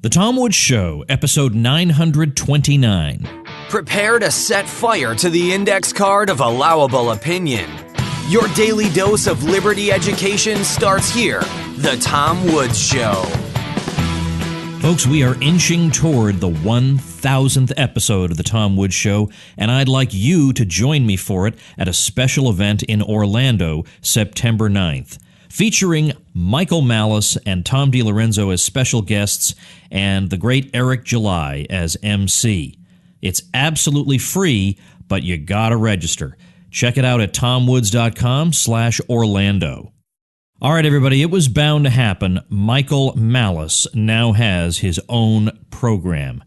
The Tom Woods Show, episode 929. Prepare to set fire to the index card of allowable opinion. Your daily dose of liberty education starts here. The Tom Woods Show. Folks, we are inching toward the 1,000th episode of The Tom Woods Show, and I'd like you to join me for it at a special event in Orlando, September 9th. Featuring Michael Malice and Tom DiLorenzo as special guests and the great Eric July as MC. It's absolutely free, but you gotta register. Check it out at tomwoods.com/Orlando. All right, everybody, it was bound to happen. Michael Malice now has his own program.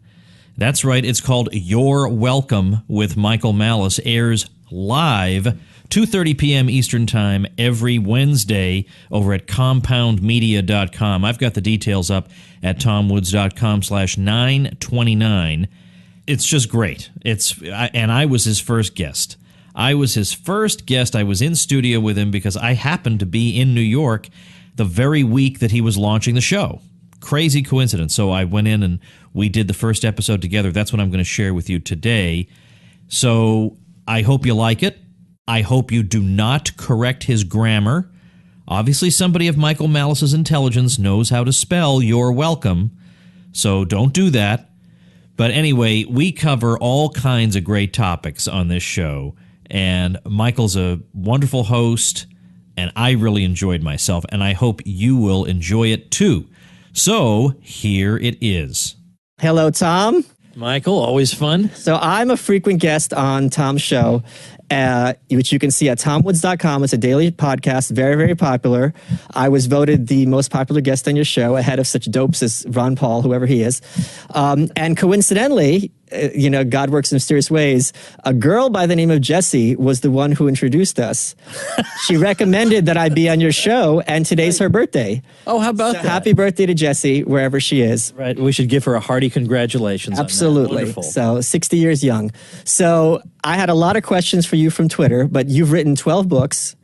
That's right, it's called You're Welcome with Michael Malice, airs live 2:30 p.m. Eastern Time every Wednesday over at compoundmedia.com. I've got the details up at tomwoods.com/929. It's just great. And I was his first guest. I was in studio with him because I happened to be in New York the very week that he was launching the show. Crazy coincidence. So I went in and we did the first episode together. That's what I'm going to share with you today. So I hope you like it. I hope you do not correct his grammar. Obviously, somebody of Michael Malice's intelligence knows how to spell "you're welcome," so don't do that. But anyway, we cover all kinds of great topics on this show, and Michael's a wonderful host, and I really enjoyed myself, and I hope you will enjoy it too. So here it is. Hello, Tom. Michael, always fun. So I'm a frequent guest on Tom's show, which you can see at tomwoods.com. It's a daily podcast, very, very popular. I was voted the most popular guest on your show, ahead of such dopes as Ron Paul, whoever he is. And coincidentally, God works in mysterious ways. A girl by the name of Jessie was the one who introduced us. She recommended that I be on your show, and today's her birthday. Oh, how about that? Happy birthday to Jessie, wherever she is. Right. We should give her a hearty congratulations. Absolutely. On that. Wonderful. So 60 years young. So I had a lot of questions for you from Twitter, but you've written 12 books.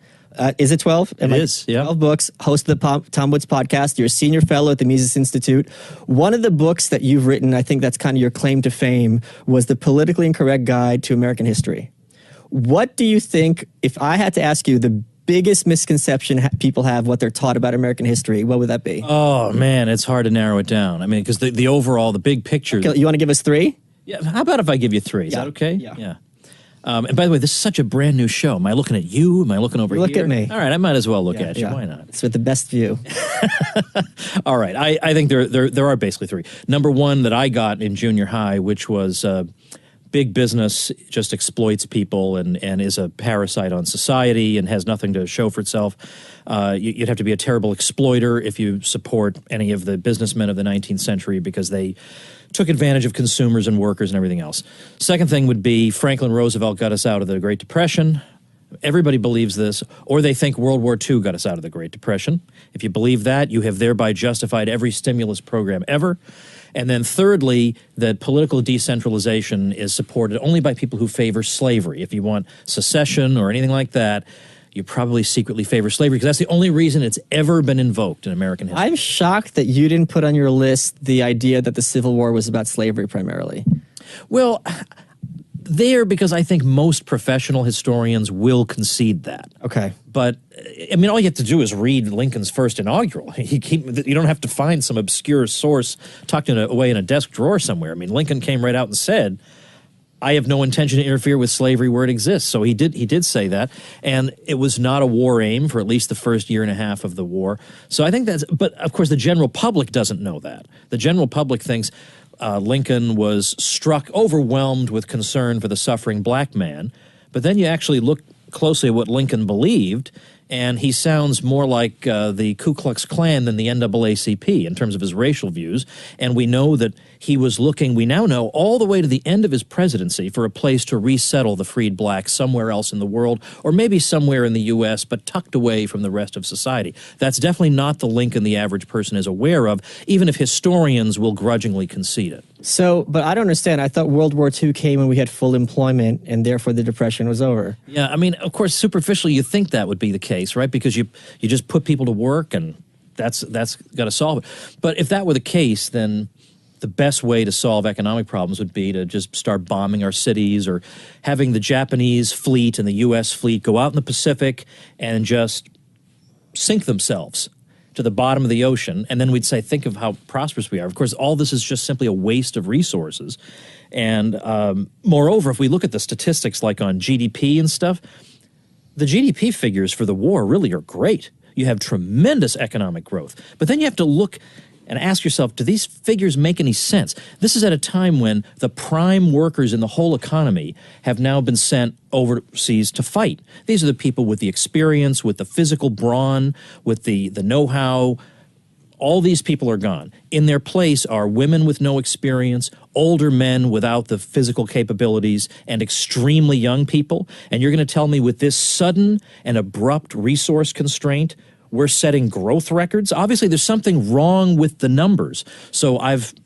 Is it 12? It is, yeah. 12 books, host of the Tom Woods podcast. You're a senior fellow at the Mises Institute. One of the books that you've written, I think that's kind of your claim to fame, was The Politically Incorrect Guide to American History. What do you think, if I had to ask you the biggest misconception people have what they're taught about American history, what would that be? Oh, man, it's hard to narrow it down. I mean, because the overall, the big picture. Okay, you want to give us 3? Yeah. How about if I give you 3? Is that okay? Yeah. And by the way, this is such a brand new show. Am I looking at you? Am I looking over here? Look at me. All right, I might as well look at you. Why not? It's with the best view. All right, I think there are basically 3. Number 1 that I got in junior high, which was big business just exploits people and is a parasite on society and has nothing to show for itself. You'd have to be a terrible exploiter if you support any of the businessmen of the 19th century because they took advantage of consumers and workers and everything else. Second thing would be Franklin Roosevelt got us out of the Great Depression. Everybody believes this, or they think World War II got us out of the Great Depression. If you believe that, you have thereby justified every stimulus program ever. And then thirdly, that political decentralization is supported only by people who favor slavery. If you want secession or anything like that, you probably secretly favor slavery because that's the only reason it's ever been invoked in American history. I'm shocked that you didn't put on your list the idea that the Civil War was about slavery primarily. Well, because I think most professional historians will concede that. Okay. But, I mean, all you have to do is read Lincoln's first inaugural. You don't have to find some obscure source tucked away in a desk drawer somewhere. I mean, Lincoln came right out and said, I have no intention to interfere with slavery where it exists. So he did say that. And it was not a war aim for at least the first year and a half of the war. So I think but of course the general public doesn't know that. The general public thinks Lincoln was overwhelmed with concern for the suffering black man. But then you actually look closely at what Lincoln believed, and he sounds more like the Ku Klux Klan than the NAACP in terms of his racial views. And we know that he was looking, we now know, all the way to the end of his presidency for a place to resettle the freed blacks somewhere else in the world, or maybe somewhere in the U.S., but tucked away from the rest of society. That's definitely not the Lincoln the average person is aware of, even if historians will grudgingly concede it. So, but I don't understand. I thought World War II came when we had full employment, and therefore the Depression was over. Yeah, I mean, of course, superficially you think that would be the case, right? Because you just put people to work, and that's got to solve it. But if that were the case, then the best way to solve economic problems would be to just start bombing our cities or having the Japanese fleet and the U.S. fleet go out in the Pacific and just sink themselves to the bottom of the ocean. And then we'd say, think of how prosperous we are. Of course, all this is just simply a waste of resources. And moreover, if we look at the statistics like on GDP and stuff, the GDP figures for the war really are great. You have tremendous economic growth. But then you have to look and ask yourself, do these figures make any sense? This is at a time when the prime workers in the whole economy have now been sent overseas to fight. These are the people with the experience, with the physical brawn, with the know-how. All these people are gone. In their place are women with no experience, older men without the physical capabilities, and extremely young people. And you're going to tell me with this sudden and abrupt resource constraint, we're setting growth records? Obviously, there's something wrong with the numbers. So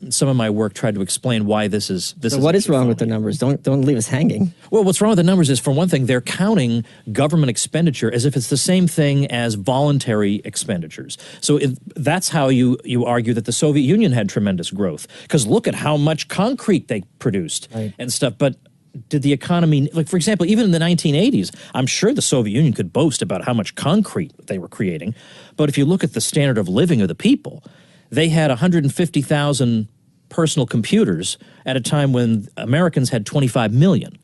some of my work tried to explain why this is. So what is wrong with the numbers? Don't leave us hanging. Well, what's wrong with the numbers is, for one thing, they're counting government expenditure as if it's the same thing as voluntary expenditures. So that's how you argue that the Soviet Union had tremendous growth, because look at how much concrete they produced and stuff. But did the economy, like, for example, even in the 1980s, I'm sure the Soviet Union could boast about how much concrete they were creating. But if you look at the standard of living of the people, they had 150,000 personal computers at a time when Americans had 25 million.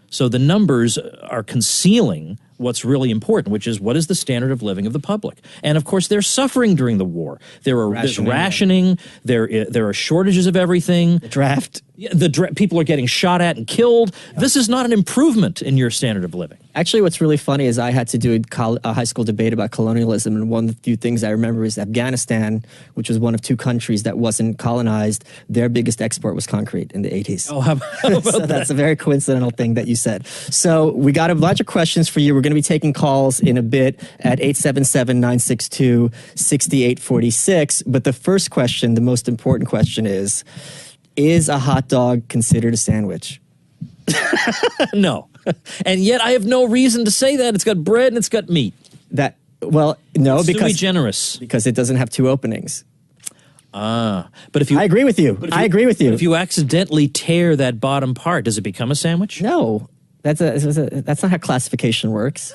So the numbers are concealing what's really important, which is what is the standard of living of the public. And of course, they're suffering during the war. There's rationing. There are shortages of everything. The draft. People are getting shot at and killed. This is not an improvement in your standard of living. Actually, what's really funny is I had to do a high school debate about colonialism, and one of the few things I remember is Afghanistan, which was one of two countries that wasn't colonized. Their biggest export was concrete in the 80s. Oh, how about so that's a very coincidental thing that you said. So we got a bunch of questions for you. We're going to be taking calls in a bit at 877-962-6846. But the first question, the most important question is a hot dog considered a sandwich? No. And yet I have no reason to say that. It's got bread and it's got meat. No, it's because sui generis. Because it doesn't have two openings. But if you, I agree with you. I agree with you. But if you accidentally tear that bottom part, does it become a sandwich? No. That's not how classification works.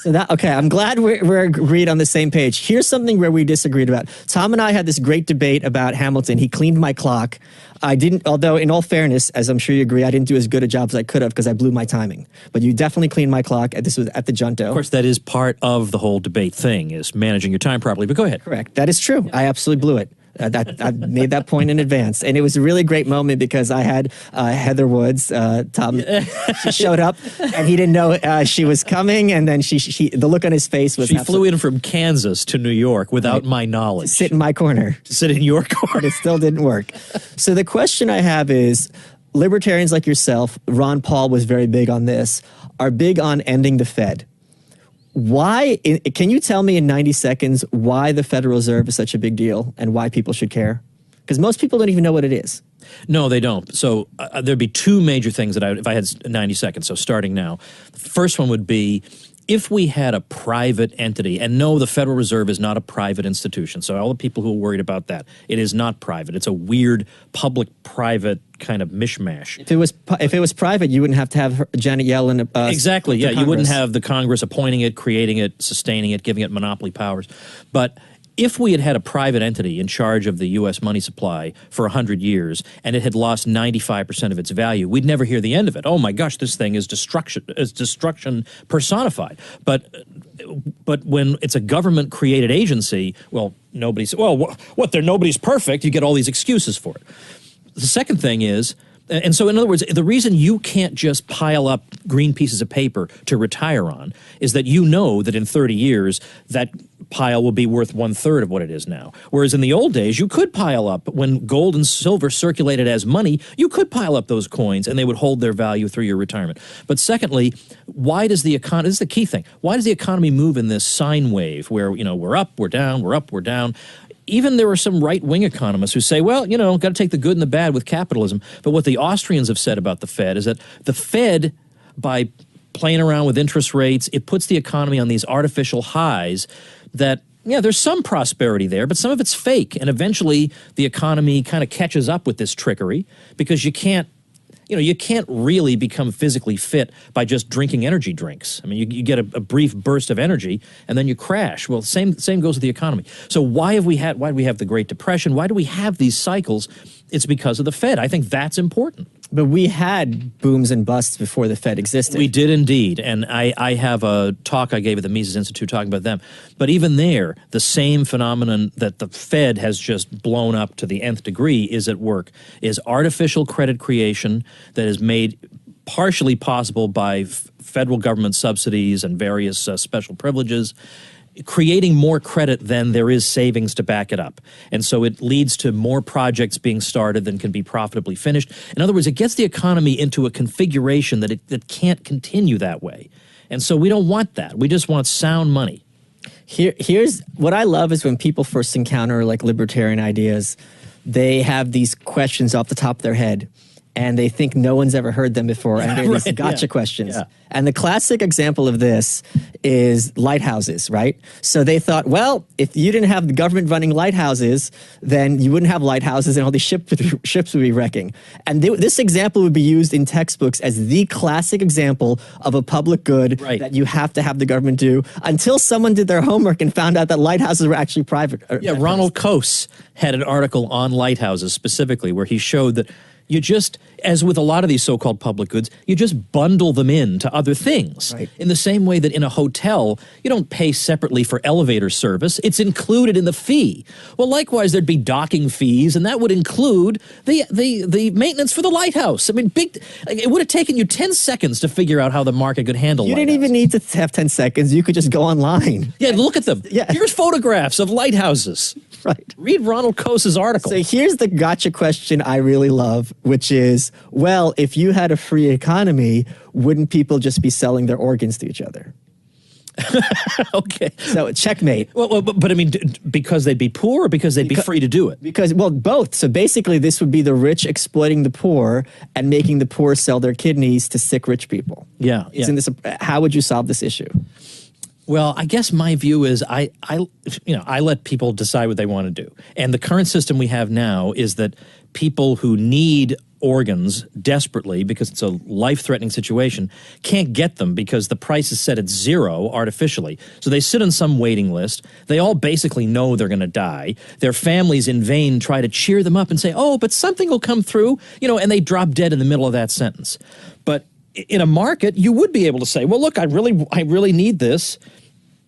Okay, I'm glad we're agreed on the same page. Here's something where we disagreed about. Tom and I had this great debate about Hamilton. He cleaned my clock. I didn't, although in all fairness, as I'm sure you agree, I didn't do as good a job as I could have because I blew my timing. But you definitely cleaned my clock. This was at the Junto. Of course, that is part of the whole debate thing, is managing your time properly. But go ahead. Correct. That is true. I absolutely blew it. I made that point in advance, and it was a really great moment because I had Heather Woods, Tom. She showed up, and he didn't know she was coming, and then the look on his face was. She flew in from Kansas to New York without my knowledge. Sit in my corner. Sit in your corner. But it still didn't work. So the question I have is, libertarians like yourself, Ron Paul was very big on this, are big on ending the Fed. Why, can you tell me in 90 seconds why the Federal Reserve is such a big deal and why people should care? Because most people don't even know what it is. No, they don't. So there'd be two major things that if I had 90 seconds, so starting now. The first one would be, if we had a private entity, and no, the Federal Reserve is not a private institution, so all the people who are worried about that, it is not private. It's a weird public-private kind of mishmash. If it was private, you wouldn't have to have Janet Yellen. Exactly, yeah. You wouldn't have the Congress appointing it, creating it, sustaining it, giving it monopoly powers. But if we had had a private entity in charge of the U.S. money supply for 100 years and it had lost 95% of its value, we'd never hear the end of it. Oh my gosh, this thing is destruction personified. But when it's a government-created agency, well, nobody's perfect. You get all these excuses for it. The second thing is, and so in other words, the reason you can't just pile up green pieces of paper to retire on is that you know that in 30 years that pile will be worth 1/3 of what it is now. Whereas in the old days, you could pile up, when gold and silver circulated as money, you could pile up those coins and they would hold their value through your retirement. But secondly, why does the economy, this is the key thing, why does the economy move in this sine wave where, we're up, we're down, we're up, we're down? Even there are some right-wing economists who say, well, got to take the good and the bad with capitalism. But what the Austrians have said about the Fed is that the Fed, by playing around with interest rates, it puts the economy on these artificial highs that Yeah, there's some prosperity there, but some of it's fake. And eventually the economy kind of catches up with this trickery because you can't really become physically fit by just drinking energy drinks. I mean, you get a brief burst of energy and then you crash. Well, same goes with the economy. So why do we have the Great Depression? Why do we have these cycles? It's because of the Fed. I think that's important. But we had booms and busts before the Fed existed. We did indeed, and I have a talk I gave at the Mises Institute talking about them. But even there, the same phenomenon that the Fed has just blown up to the nth degree is at work, is artificial credit creation that is made partially possible by federal government subsidies and various special privileges, creating more credit than there is savings to back it up. And so it leads to more projects being started than can be profitably finished. In other words, it gets the economy into a configuration that it can't continue that way. And so we don't want that. We just want sound money. Here's what I love is when people first encounter like libertarian ideas, they have these questions off the top of their head. And they think no one's ever heard them before, and they're these gotcha questions. Yeah. And the classic example of this is lighthouses, right? So they thought, well, if you didn't have the government running lighthouses, then you wouldn't have lighthouses and all these ships would be wrecking. And this example would be used in textbooks as the classic example of a public good that you have to have the government do until someone did their homework and found out that lighthouses were actually private. Yeah, Ronald Coase had an article on lighthouses specifically where he showed that you just, as with a lot of these so-called public goods, you just bundle them into other things. Right. In the same way that in a hotel, you don't pay separately for elevator service. It's included in the fee. Well, likewise, there'd be docking fees, and that would include the maintenance for the lighthouse. I mean, it would have taken you 10 seconds to figure out how the market could handle You didn't even need to have 10 seconds. You could just go online. Yeah, look at them. Yeah. Here's photographs of lighthouses. Right. Read Ronald Coase's article. So here's the gotcha question I really love, which is, well, if you had a free economy, wouldn't people just be selling their organs to each other? Okay. So checkmate. Well, but I mean, because they'd be poor or because they'd be free to do it? Because, well, both. So basically this would be the rich exploiting the poor and making the poor sell their kidneys to sick rich people. Yeah. Isn't this how would you solve this issue? Well, I guess my view is I let people decide what they want to do. And the current system we have now is that people who need organs desperately because it's a life-threatening situation can't get them because the price is set at zero artificially. So they sit on some waiting list. They all basically know they're going to die. Their families in vain try to cheer them up and say, oh, but something will come through, and they drop dead in the middle of that sentence. But in a market, you would be able to say, well, look, I really need this.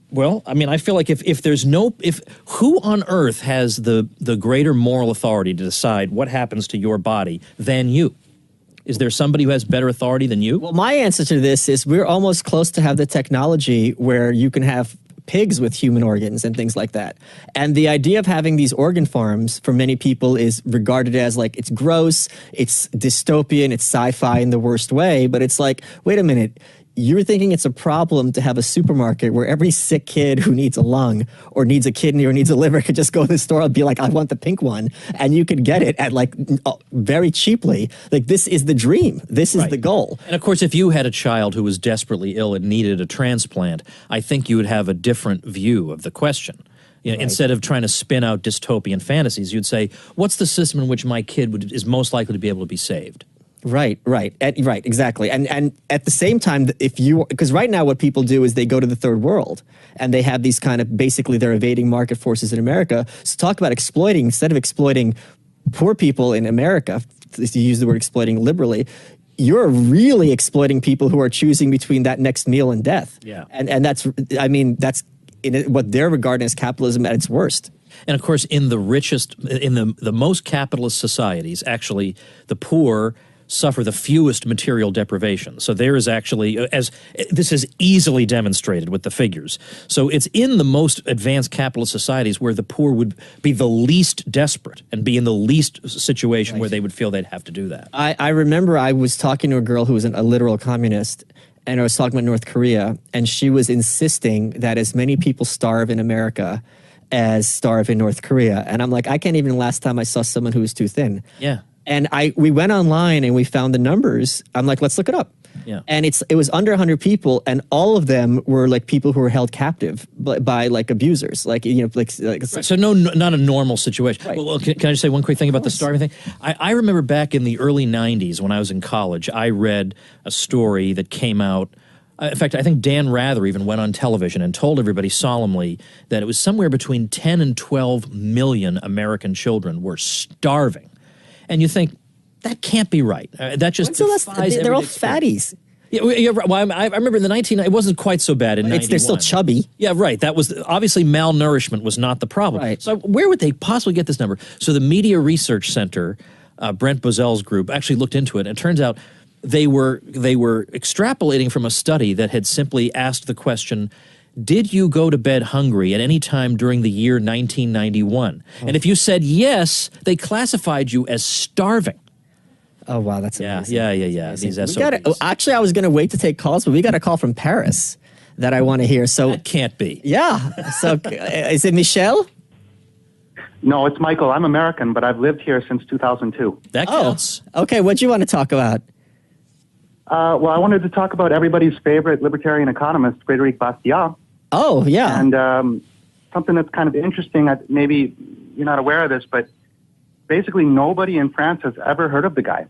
Well, I mean, I feel like if who on earth has the greater moral authority to decide what happens to your body than you? Is there somebody who has better authority than you? Well, my answer to this is we're almost close to have the technology where you can have pigs with human organs and things like that. And the idea of having these organ farms for many people is regarded as like, it's gross, it's dystopian, it's sci-fi in the worst way, but it's like, wait a minute, you're thinking it's a problem to have a supermarket where every sick kid who needs a lung or needs a kidney or needs a liver could just go to the store and be like, I want the pink one. And you could get it at like very cheaply. Like this is the dream. This is the goal. And of course, if you had a child who was desperately ill and needed a transplant, I think you would have a different view of the question. Instead of trying to spin out dystopian fantasies, you'd say, what's the system in which my kid is most likely to be able to be saved? Right, exactly. And at the same time, because right now what people do is they go to the third world and they have these kind of, basically they're evading market forces in America. So talk about exploiting, instead of exploiting poor people in America, to use the word exploiting liberally, you're really exploiting people who are choosing between that next meal and death. Yeah. And that's what they're regarding as capitalism at its worst. And of course, in the most capitalist societies, actually, the poor suffer the fewest material deprivation. So there is actually, as this is easily demonstrated with the figures. So it's in the most advanced capitalist societies where the poor would be the least desperate and be in the least situation where they would feel they'd have to do that. I remember I was talking to a girl who was a literal communist, and I was talking about North Korea, and she was insisting that as many people starve in America as starve in North Korea. And I'm like, I can't even last time I saw someone who was too thin. Yeah. And we went online and we found the numbers. I'm like, let's look it up. Yeah. And it was under 100 people, and all of them were like people who were held captive by like abusers, like So not a normal situation. Right. Well, can I just say one quick thing about the starving thing? I remember back in the early 90s when I was in college, I read a story that came out. In fact, I think Dan Rather even went on television and told everybody solemnly that it was somewhere between 10 and 12 million American children were starving. And you think, that can't be right. That just defies they're all everyday experience. fatties. Yeah, right. Well, I remember in the it wasn't quite so bad in 91. They're still chubby. Yeah, right. That was obviously malnourishment was not the problem. Right. So where would they possibly get this number? So the Media Research Center, Brent Bozell's group, actually looked into it, and it turns out they were extrapolating from a study that had simply asked the question, did you go to bed hungry at any time during the year 1991? And if you said yes, they classified you as starving. Oh, wow, that's amazing. Yeah. These SOBs. Actually, I was going to wait to take calls, but we got a call from Paris that I want to hear. So That can't be. yeah. So is it Michelle? No, it's Michael. I'm American, but I've lived here since 2002. That counts. Okay. What do you want to talk about? Well, I wanted to talk about everybody's favorite libertarian economist, Frédéric Bastiat. Oh, yeah. And something that's kind of interesting, maybe you're not aware of this, but basically nobody in France has ever heard of the guy.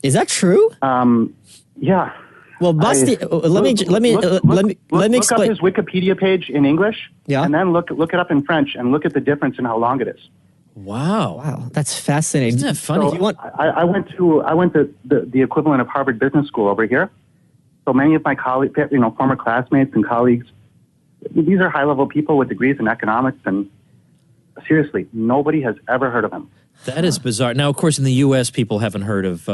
Is that true? Yeah. Well, Bastiat. Let me Look explain. up his Wikipedia page in English, Yeah. and then look it up in French, and look at the difference in how long it is. Wow. Wow, that's fascinating. Isn't that funny? So I went to the equivalent of Harvard Business School over here. So many of my colleagues, former classmates and colleagues, these are high-level people with degrees in economics, and seriously, nobody has ever heard of him. That is bizarre. Now, of course, in the U.S., people haven't heard of,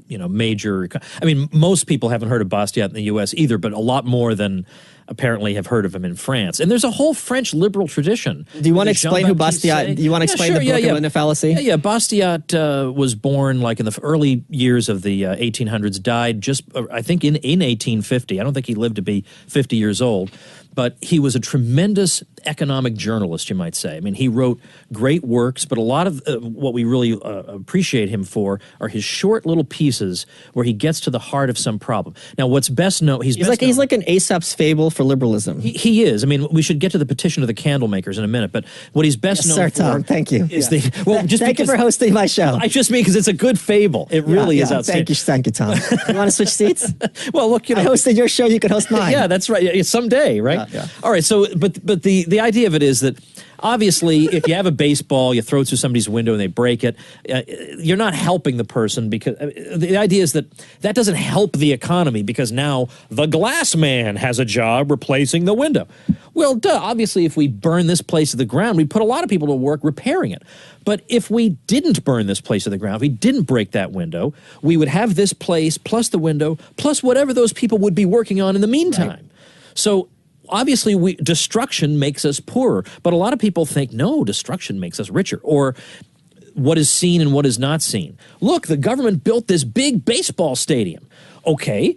major... I mean, most people haven't heard of Bastiat in the U.S. either, but a lot more than apparently have heard of him in France. And there's a whole French liberal tradition. Do you want to explain who Bastiat... Do you want to explain the book of fallacy? Yeah. Bastiat was born like in the early years of the 1800s, died just, I think, in 1850. I don't think he lived to be 50 years old. But he was a tremendous economic journalist, you might say. I mean, he wrote great works, but a lot of what we really appreciate him for are his short little pieces where he gets to the heart of some problem. Now, what's best known... He's like an Aesop's fable for liberalism. He is. I mean, we should get to the petition of the candlemakers in a minute, but what he's best known for... Tom, thank you. Is thank you for hosting my show. I just mean because it's a good fable. It really is outstanding. Thank you, Tom. You want to switch seats? Well, look, I hosted your show, you could host mine. Yeah, that's right. Yeah, someday, right? Yeah. All right, so, but the idea of it is that obviously if you have a baseball, you throw it through somebody's window and they break it, you're not helping the person because the idea is that doesn't help the economy because now the glass man has a job replacing the window. Well, duh, obviously if we burn this place to the ground, we'd put a lot of people to work repairing it. But if we didn't burn this place to the ground, if we didn't break that window, we would have this place plus the window plus whatever those people would be working on in the meantime. Right. So obviously, destruction makes us poorer, but a lot of people think, no, destruction makes us richer, or what is seen and what is not seen. Look, the government built this big baseball stadium. Okay,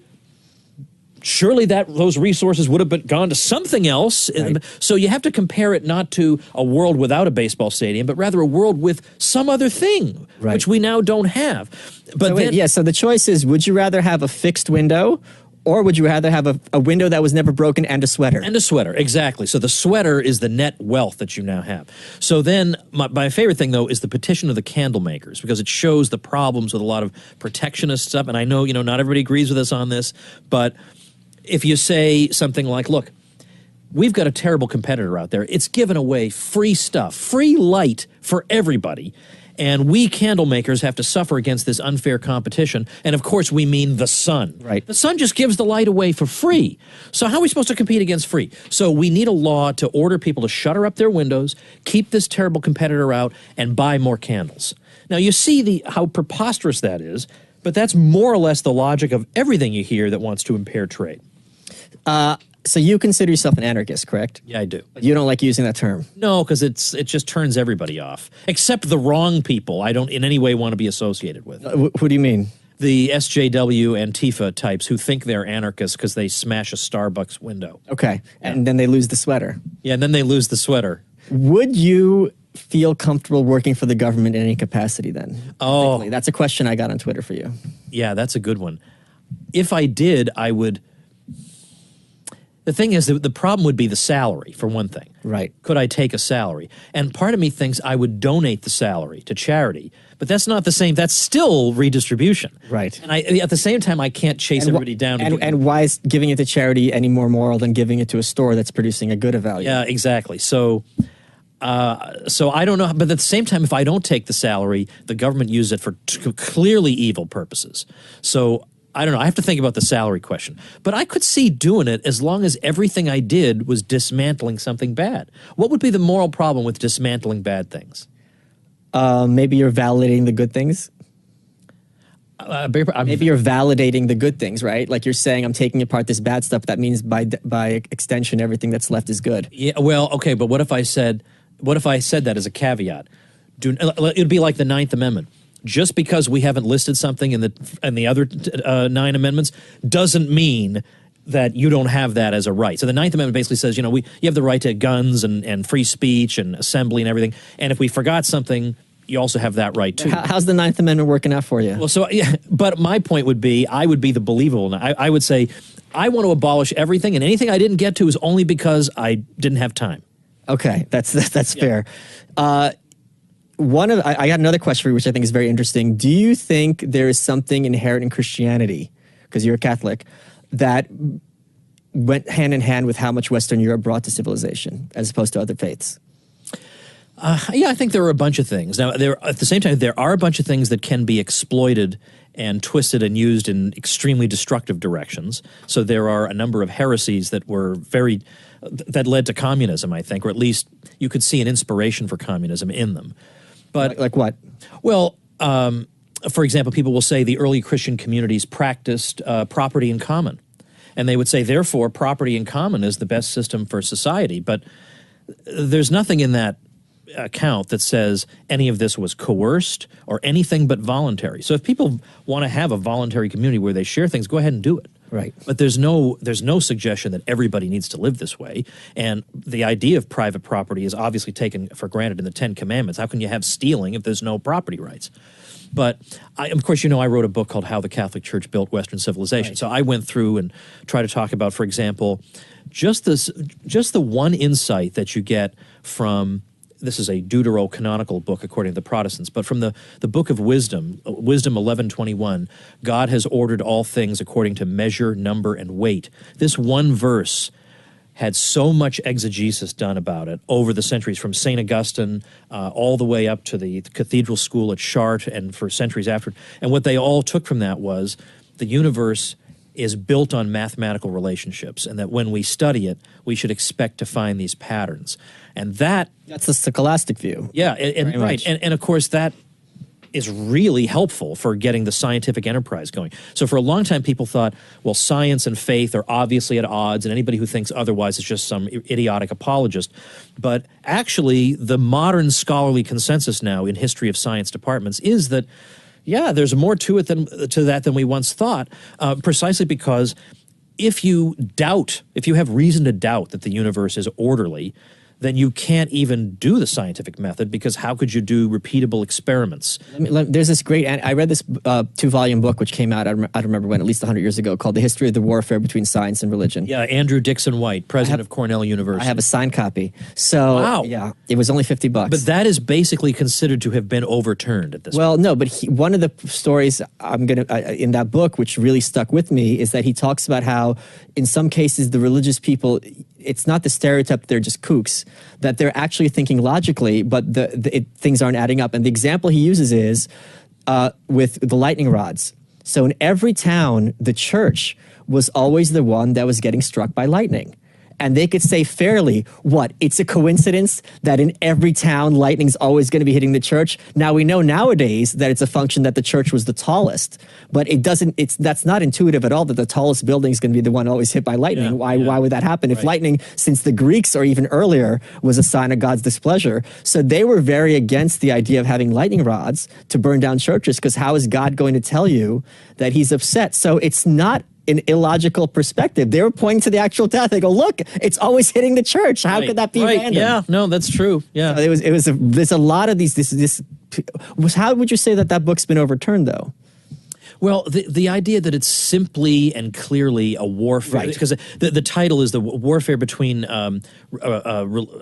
surely those resources would have gone to something else. Right. So you have to compare it not to a world without a baseball stadium, but rather a world with some other thing, right, which we now don't have. But so the choice is, would you rather have a fixed window, or would you rather have a window that was never broken and a sweater? And a sweater, exactly. So the sweater is the net wealth that you now have. So then my favorite thing, though, is the petition of the candlemakers, because it shows the problems with a lot of protectionist stuff. And I know, not everybody agrees with us on this, but if you say something like, look, we've got a terrible competitor out there. It's giving away free stuff, free light for everybody. And we candle makers have to suffer against this unfair competition. And of course, we mean the sun. Right. The sun just gives the light away for free. So how are we supposed to compete against free? So we need a law to order people to shutter up their windows, keep this terrible competitor out, and buy more candles. Now, you see how preposterous that is, but that's more or less the logic of everything you hear that wants to impair trade. So you consider yourself an anarchist, correct? Yeah, I do. But you don't like using that term? No, because it just turns everybody off, except the wrong people I don't in any way want to be associated with. Who do you mean? The SJW Antifa types who think they're anarchists because they smash a Starbucks window. Okay, and then they lose the sweater. Yeah, and then they lose the sweater. Would you feel comfortable working for the government in any capacity then? Oh. That's a question I got on Twitter for you. Yeah, that's a good one. if I did, I would. The thing is, the problem would be the salary, for one thing. Right. Could I take a salary? And part of me thinks I would donate the salary to charity, but that's not the same. That's still redistribution. Right. And at the same time, I can't chase everybody down. And why is giving it to charity any more moral than giving it to a store that's producing a good of value? Yeah, exactly. So I don't know. But at the same time, if I don't take the salary, the government uses it for clearly evil purposes. So I don't know. I have to think about the salary question. But I could see doing it as long as everything I did was dismantling something bad. What would be the moral problem with dismantling bad things? Maybe you're validating the good things. Maybe you're validating the good things, right? Like you're saying, I'm taking apart this bad stuff. That means by extension, everything that's left is good. Yeah. Well, okay. But what if I said that as a caveat? It'd be like the Ninth Amendment. Just because we haven't listed something in the other 9 amendments doesn't mean that you don't have that as a right. So the Ninth Amendment basically says, you have the right to guns and free speech and assembly and everything. And if we forgot something, you also have that right too. How's the Ninth Amendment working out for you? Well, so yeah, but my point would be, I would be the believable. I would say, I want to abolish everything, and anything I didn't get to is only because I didn't have time. Okay, that's fair. I got another question for you, which I think is very interesting. Do you think there is something inherent in Christianity, because you're a Catholic, that went hand in hand with how much Western Europe brought to civilization, as opposed to other faiths? Yeah, I think there are a bunch of things. Now, at the same time, there are a bunch of things that can be exploited and twisted and used in extremely destructive directions. So there are a number of heresies that that led to communism, I think, or at least you could see an inspiration for communism in them. But like what? Well, for example, people will say the early Christian communities practiced property in common. And they would say, therefore, property in common is the best system for society. But there's nothing in that account that says any of this was coerced or anything but voluntary. So if people want to have a voluntary community where they share things, go ahead and do it. Right. But there's no suggestion that everybody needs to live this way. And the idea of private property is obviously taken for granted in the 10 Commandments. How can you have stealing if there's no property rights? But, of course, I wrote a book called How the Catholic Church Built Western Civilization. Right. So I went through and tried to talk about, for example, just the one insight that you get from, this is a deuterocanonical book according to the Protestants, but from the book of Wisdom, Wisdom 11:21, God has ordered all things according to measure, number, and weight. This one verse had so much exegesis done about it over the centuries, from St. Augustine all the way up to the cathedral school at Chartres and for centuries after. And what they all took from that was the universe is built on mathematical relationships, and that when we study it, we should expect to find these patterns. And that's the scholastic view. Yeah, and of course that is really helpful for getting the scientific enterprise going. So for a long time, people thought, well, science and faith are obviously at odds, and anybody who thinks otherwise is just some idiotic apologist. But actually, the modern scholarly consensus now in history of science departments is that, yeah, there's more to it than we once thought, precisely because if you have reason to doubt that the universe is orderly, then you can't even do the scientific method, because how could you do repeatable experiments? There's this great, I read this 2-volume book which came out, I don't remember when, at least 100 years ago, called The History of the Warfare Between Science and Religion. Yeah, Andrew Dixon White, president of Cornell University. I have a signed copy. So, wow. Yeah, it was only $50. But that is basically considered to have been overturned at this point. Well, no, but one of the stories in that book, which really stuck with me, is that he talks about how in some cases the religious people, it's not the stereotype that they're just kooks, that they're actually thinking logically, but things aren't adding up. And the example he uses is with the lightning rods. So in every town, the church was always the one that was getting struck by lightning. And they could say fairly, it's a coincidence that in every town, lightning's always going to be hitting the church? Now, we know nowadays that it's a function that the church was the tallest, but that's not intuitive at all, that the tallest building is going to be the one always hit by lightning. Why would that happen? If lightning, since the Greeks or even earlier, was a sign of God's displeasure. So they were very against the idea of having lightning rods to burn down churches, because how is God going to tell you that he's upset? So it's not an illogical perspective. They were pointing to the actual death. They go, look, it's always hitting the church. How could that be random? Yeah, no, that's true. Yeah, there's a lot of these. How would you say that book's been overturned though? Well, the idea that it's simply and clearly a warfare, because the title is the warfare between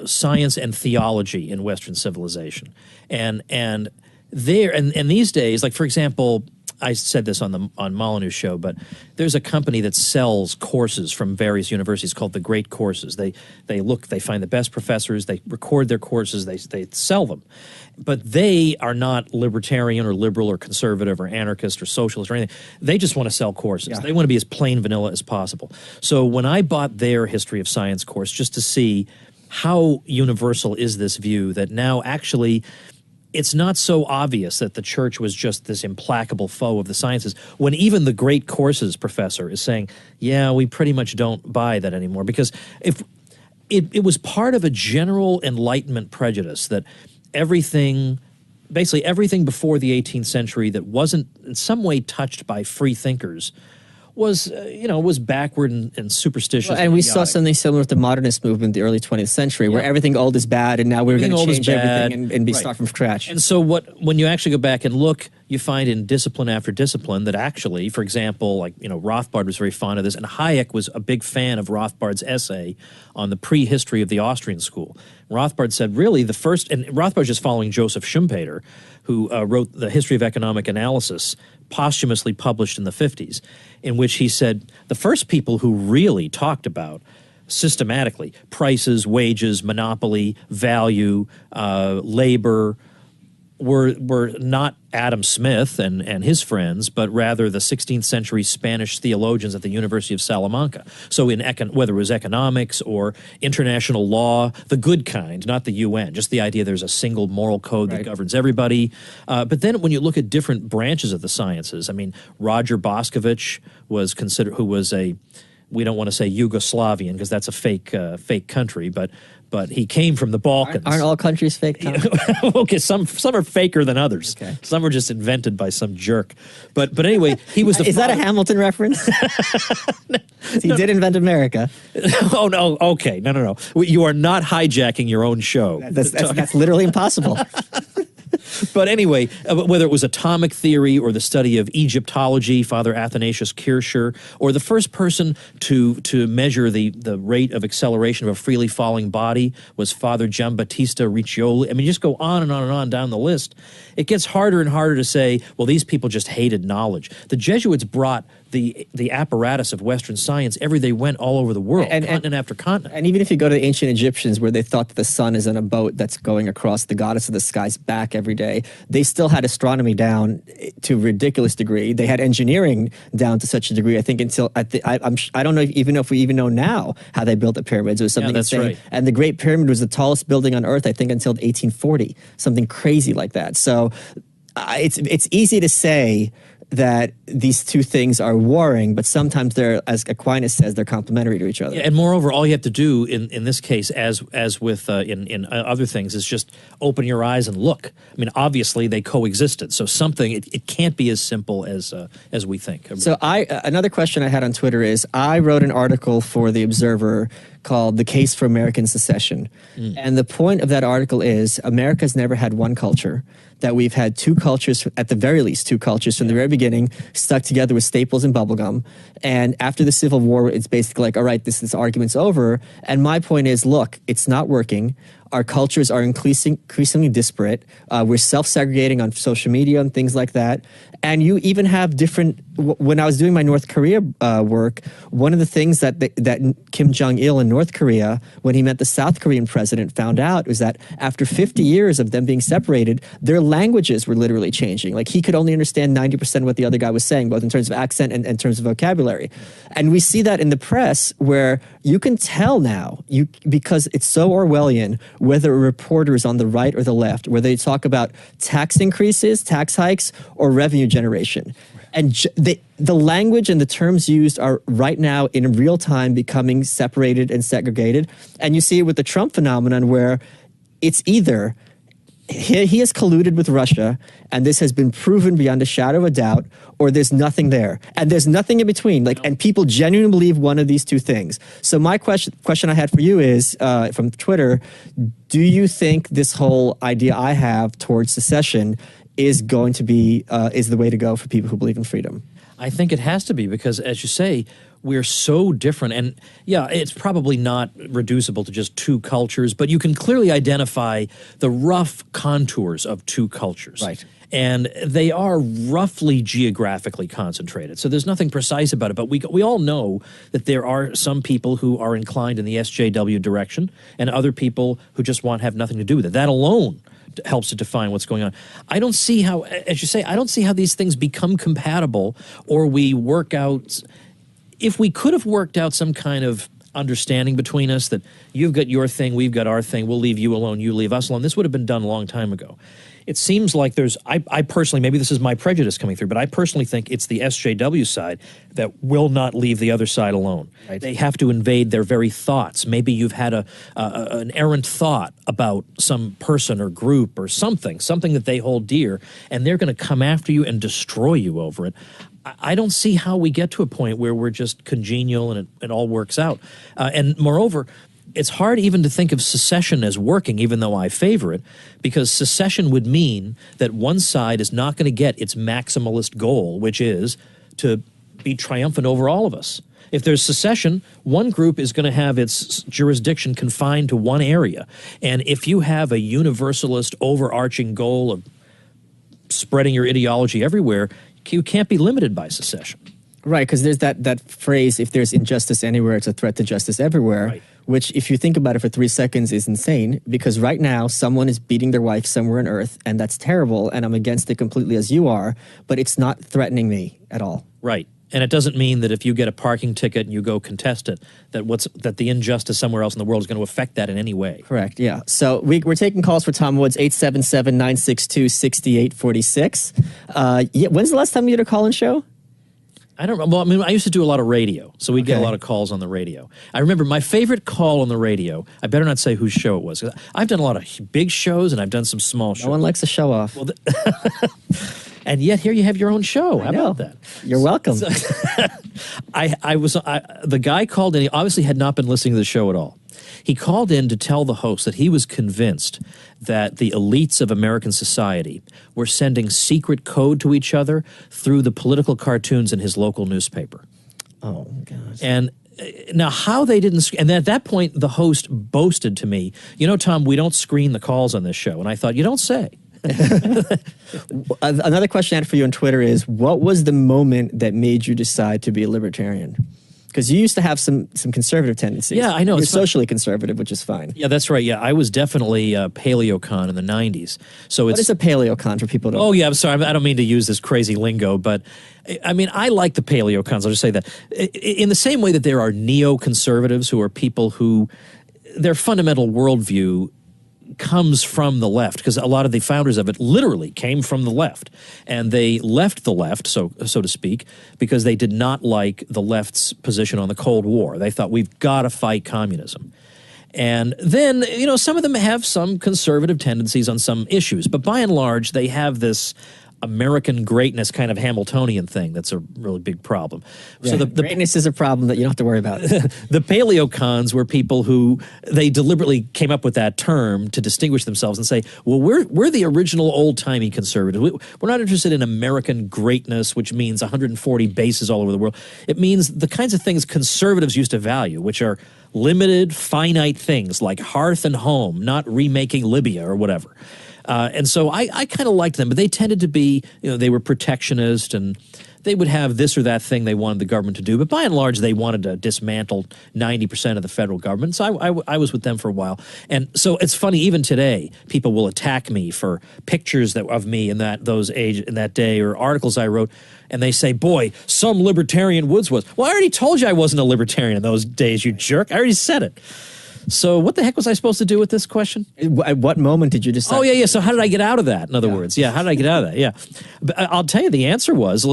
science and theology in Western civilization, and these days, like for example, I said this on Molyneux's show, but there's a company that sells courses from various universities called the Great Courses. They find the best professors, they record their courses, they sell them. But they are not libertarian or liberal or conservative or anarchist or socialist or anything. They just want to sell courses. Yeah. They want to be as plain vanilla as possible. So when I bought their History of Science course, just to see how universal is this view that now actually it's not so obvious that the church was just this implacable foe of the sciences, when even the Great Courses professor is saying, yeah, we pretty much don't buy that anymore. Because if it was part of a general Enlightenment prejudice that basically everything before the 18th century that wasn't in some way touched by free thinkers was backward and superstitious. Well, and we saw something similar with the modernist movement in the early 20th century, where everything old is bad, and now we're going to change everything and start from scratch. And so when you actually go back and look, you find in discipline after discipline that actually, for example, Rothbard was very fond of this, and Hayek was a big fan of Rothbard's essay on the prehistory of the Austrian school. Rothbard said, really, the first, and Rothbard's just following Joseph Schumpeter, who wrote the History of Economic Analysis, posthumously published in the 50s, in which he said the first people who really talked about systematically prices, wages, monopoly, value, labor, were not Adam Smith and his friends, but rather the 16th century Spanish theologians at the University of Salamanca. So whether it was economics or international law, the good kind, not the UN, just the idea there's a single moral code that governs everybody. But then when you look at different branches of the sciences, I mean, Roger Boscovich was considered, who was we don't want to say Yugoslavian because that's a fake country, but he came from the Balkans. Aren't all countries fake, Tom? Okay, some are faker than others. Okay. Some were just invented by some jerk. But anyway, he was the Is that a Hamilton reference? He did invent America. Oh, no. Okay. No. You are not hijacking your own show. That's literally impossible. But anyway, whether it was atomic theory or the study of Egyptology, Father Athanasius Kircher, or the first person to measure the rate of acceleration of a freely falling body was Father Giambattista Riccioli. I mean, just go on and on and on down the list. It gets harder and harder to say, well, these people just hated knowledge. The Jesuits brought the apparatus of Western science everywhere they went all over the world, continent after continent. And even if you go to the ancient Egyptians, where they thought that the sun is in a boat that's going across the goddess of the sky's back every day, they still had astronomy down to a ridiculous degree. They had engineering down to such a degree, I think, until I don't know if we even know now how they built the pyramids. It was something insane. Right. And the Great Pyramid was the tallest building on Earth, I think, until 1840, something crazy like that. So it's easy to say that these two things are warring, but sometimes they're, as Aquinas says, they're complementary to each other. Yeah, and moreover, all you have to do in this case, as with in other things, is just open your eyes and look. I mean, obviously they coexisted, so it can't be as simple as we think. So another question I had on Twitter is, I wrote an article for The Observer called The Case for American Secession. And the point of that article is America's never had one culture, that we've had two cultures, at the very least two cultures from the very beginning, stuck together with staples and bubblegum. And after the Civil War, it's basically like, all right, this argument's over. And my point is, look, it's not working. Our cultures are increasingly disparate. We're self-segregating on social media and things like that. And you even have different. When I was doing my North Korea work, one of the things that Kim Jong-il in North Korea, when he met the South Korean president, found out was that after 50 years of them being separated, their languages were literally changing. Like, he could only understand 90% of what the other guy was saying, both in terms of accent and in terms of vocabulary. And we see that in the press, where you can tell now, because it's so Orwellian, whether a reporter is on the right or the left, whether they talk about tax increases, tax hikes, or revenue generation. And the language and the terms used are right now in real time becoming separated and segregated. And you see it with the Trump phenomenon, where it's either he has colluded with Russia, and this has been proven beyond a shadow of a doubt, or there's nothing there. And there's nothing in between. And people genuinely believe one of these two things. So my question I had for you is, from Twitter, do you think this whole idea I have towards secession is going to be is the way to go for people who believe in freedom. I think it has to be because, as you say, we're so different. And yeah, it's probably not reducible to just two cultures, but you can clearly identify the rough contours of two cultures. Right. And they are roughly geographically concentrated. So there's nothing precise about it. But we all know that there are some people who are inclined in the SJW direction and other people who just want to have nothing to do with it. That alone helps to define what's going on. I don't see how, as you say, I don't see how these things become compatible or we work out. If we could have worked out some kind of understanding between us that you've got your thing, we've got our thing, we'll leave you alone, you leave us alone, this would have been done a long time ago. It seems like there's, I personally, maybe this is my prejudice coming through, but I personally think it's the SJW side that will not leave the other side alone. Right. They have to invade their very thoughts. Maybe you've had an errant thought about some person or group or something that they hold dear, and they're going to come after you and destroy you over it. I don't see how we get to a point where we're just congenial and it all works out. And moreover, it's hard even to think of secession as working, even though I favor it, because secession would mean that one side is not going to get its maximalist goal, which is to be triumphant over all of us. If there's secession, one group is going to have its jurisdiction confined to one area. And if you have a universalist overarching goal of spreading your ideology everywhere, you can't be limited by secession. Right, because there's that phrase, if there's injustice anywhere, it's a threat to justice everywhere, right. Which, if you think about it for 3 seconds, is insane, because right now, someone is beating their wife somewhere on earth, and that's terrible, and I'm against it completely as you are, but it's not threatening me at all. Right. And it doesn't mean that if you get a parking ticket and you go contest it, that the injustice somewhere else in the world is going to affect that in any way. Correct, yeah. So we're taking calls for Tom Woods, 877-962-6846. When's the last time you did a call-in show? I don't know. Well, I mean, I used to do a lot of radio, so we'd get a lot of calls on the radio. I remember my favorite call on the radio, I better not say whose show it was. I've done a lot of big shows and I've done some small shows. No one likes to show off. Well, and yet here you have your own show. How about that? You're welcome. So, the guy called in, he obviously had not been listening to the show at all. He called in to tell the host that he was convinced that the elites of American society were sending secret code to each other through the political cartoons in his local newspaper. Oh, God. And now how they didn't, and at that point the host boasted to me, you know, Tom, we don't screen the calls on this show. And I thought, you don't say. Another question I had for you on Twitter is, what was the moment that made you decide to be a libertarian? Because you used to have some conservative tendencies. Yeah, I know. You're socially conservative, which is fine. Yeah, that's right. Yeah, I was definitely paleocon in the 90s. So what is a paleocon for people to know? Oh, yeah, I'm sorry. I don't mean to use this crazy lingo, but I mean, I like the paleocons. I'll just say that. In the same way that there are neoconservatives who are people who their fundamental worldview comes from the left, because a lot of the founders of it literally came from the left, and they left the left, so to speak, because they did not like the left's position on the Cold War. They thought, we've got to fight communism. And then, you know, some of them have some conservative tendencies on some issues, but by and large, they have this American greatness kind of Hamiltonian thing that's a really big problem. Yeah, so the greatness is a problem that you don't have to worry about. The paleocons were people who they deliberately came up with that term to distinguish themselves and say, well, we're the original old-timey conservative. We're not interested in American greatness, which means 140 bases all over the world. It means the kinds of things conservatives used to value, which are limited, finite things like hearth and home, not remaking Libya or whatever. And so I kind of liked them, but they tended to be, you know, they were protectionist and they would have this or that thing they wanted the government to do. But by and large, they wanted to dismantle 90% of the federal government. So I was with them for a while. And so it's funny, even today, people will attack me for pictures of me in that day or articles I wrote. And they say, boy, some libertarian Woods was. Well, I already told you I wasn't a libertarian in those days, you jerk. I already said it. So what the heck was I supposed to do with this question? At what moment did you decide? Oh, yeah. So how did I get out of that, in other words? Yeah, how did I get out of that? Yeah. But I'll tell you the answer was,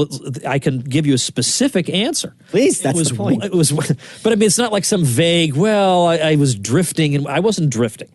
I can give you a specific answer. Please, that's the point. But I mean, it's not like some vague, well, I was drifting, and I wasn't drifting.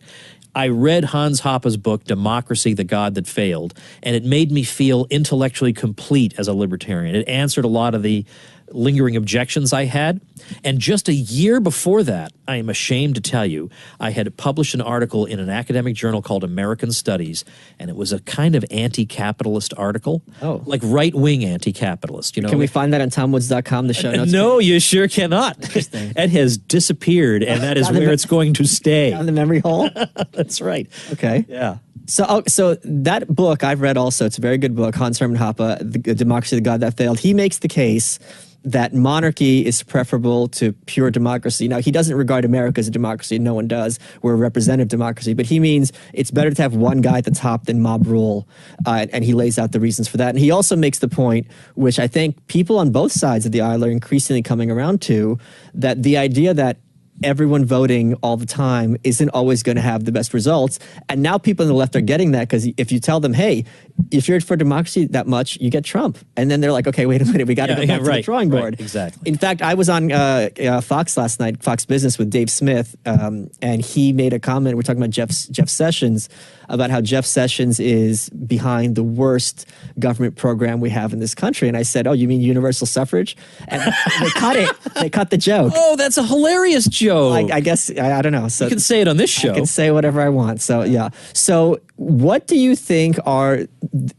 I read Hans Hoppe's book, Democracy, the God That Failed, and it made me feel intellectually complete as a libertarian. It answered a lot of the lingering objections I had. And just a year before that, I am ashamed to tell you, I had published an article in an academic journal called American Studies, and it was a kind of anti-capitalist article. Oh. Like right-wing anti-capitalist, you know. Can we find that on TomWoods.com, the show notes? No, you sure cannot. Interesting. It has disappeared, and that is where it's going to stay. On the memory hole? That's right. Okay. Yeah. So that book I've read also. It's a very good book, Hans Hermann Hoppe, The Democracy, the God That Failed. He makes the case that monarchy is preferable to pure democracy. Now, he doesn't regard America as a democracy. No one does. We're a representative democracy. But he means it's better to have one guy at the top than mob rule. And he lays out the reasons for that. And he also makes the point, which I think people on both sides of the aisle are increasingly coming around to, that the idea that everyone voting all the time isn't always going to have the best results. And now people on the left are getting that, because if you tell them, hey, if you're for democracy that much, you get Trump. And then they're like, okay, wait a minute, we got to go back to the drawing board. Right, exactly. In fact, I was on Fox last night, Fox Business, with Dave Smith, and he made a comment. We're talking about Jeff Sessions, about how Jeff Sessions is behind the worst government program we have in this country. And I said, oh, you mean universal suffrage? And they cut it. They cut the joke. Oh, that's a hilarious joke. I guess, I don't know. So you can say it on this show. I can say whatever I want. So, yeah. So what do you think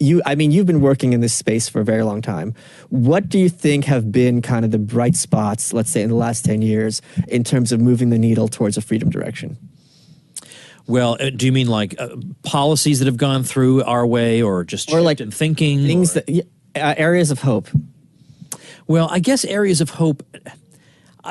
you've been working in this space for a very long time. What do you think have been kind of the bright spots, let's say in the last 10 years, in terms of moving the needle towards a freedom direction? Well, do you mean like policies that have gone through our way, or just shift like in thinking? Things areas of hope. Well, I guess areas of hope,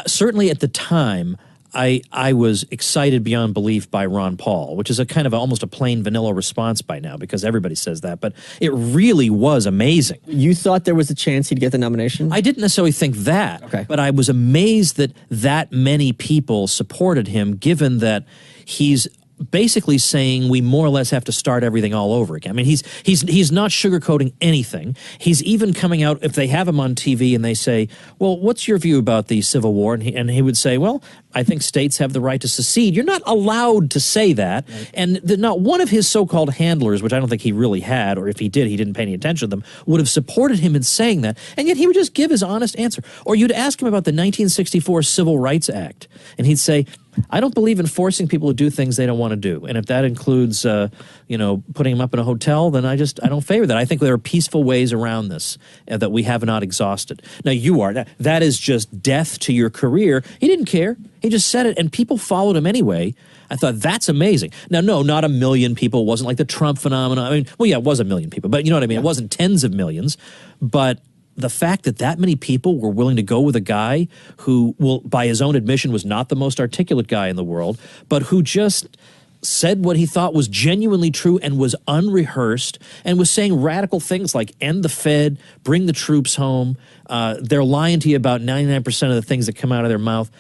certainly at the time, I was excited beyond belief by Ron Paul, which is a kind of almost a plain vanilla response by now, because everybody says that, but it really was amazing. You thought there was a chance he'd get the nomination? I didn't necessarily think that, but I was amazed that many people supported him, given that he's basically saying we more or less have to start everything all over again. I mean, he's not sugarcoating anything. He's even coming out, if they have him on TV and they say, well, what's your view about the Civil War? And he would say, well, I think states have the right to secede. You're not allowed to say that. Right. And not one of his so-called handlers, which I don't think he really had, or if he did, he didn't pay any attention to them, would have supported him in saying that. And yet he would just give his honest answer. Or you'd ask him about the 1964 Civil Rights Act, and he'd say, I don't believe in forcing people to do things they don't want to do. And if that includes, putting them up in a hotel, then I don't favor that. I think there are peaceful ways around this that we have not exhausted. Now, you are. That is just death to your career. He didn't care. He just said it, and people followed him anyway. I thought, that's amazing. Now, no, not a million people. It wasn't like the Trump phenomenon. I mean, well, yeah, it was a million people, but you know what I mean? Yeah. It wasn't tens of millions, but the fact that many people were willing to go with a guy who, well, by his own admission, was not the most articulate guy in the world, but who just said what he thought was genuinely true and was unrehearsed and was saying radical things like end the Fed, bring the troops home. They're lying to you about 99% of the things that come out of their mouth.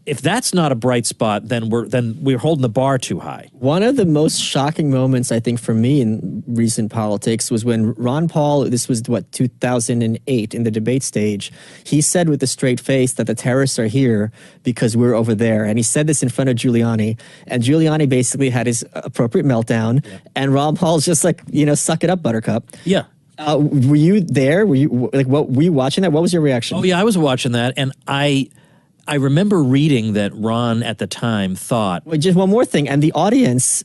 If that's not a bright spot, then we're holding the bar too high. One of the most shocking moments, I think, for me in recent politics was when Ron Paul, this was 2008, in the debate stage, he said with a straight face that the terrorists are here because we're over there. And he said this in front of Giuliani. And Giuliani basically had his appropriate meltdown. Yeah. And Ron Paul's just like, suck it up, buttercup. Yeah. Were you there? Were you watching that? What was your reaction? Oh, yeah, I was watching that. And I remember reading that Ron at the time thought... Wait, just one more thing, and the audience...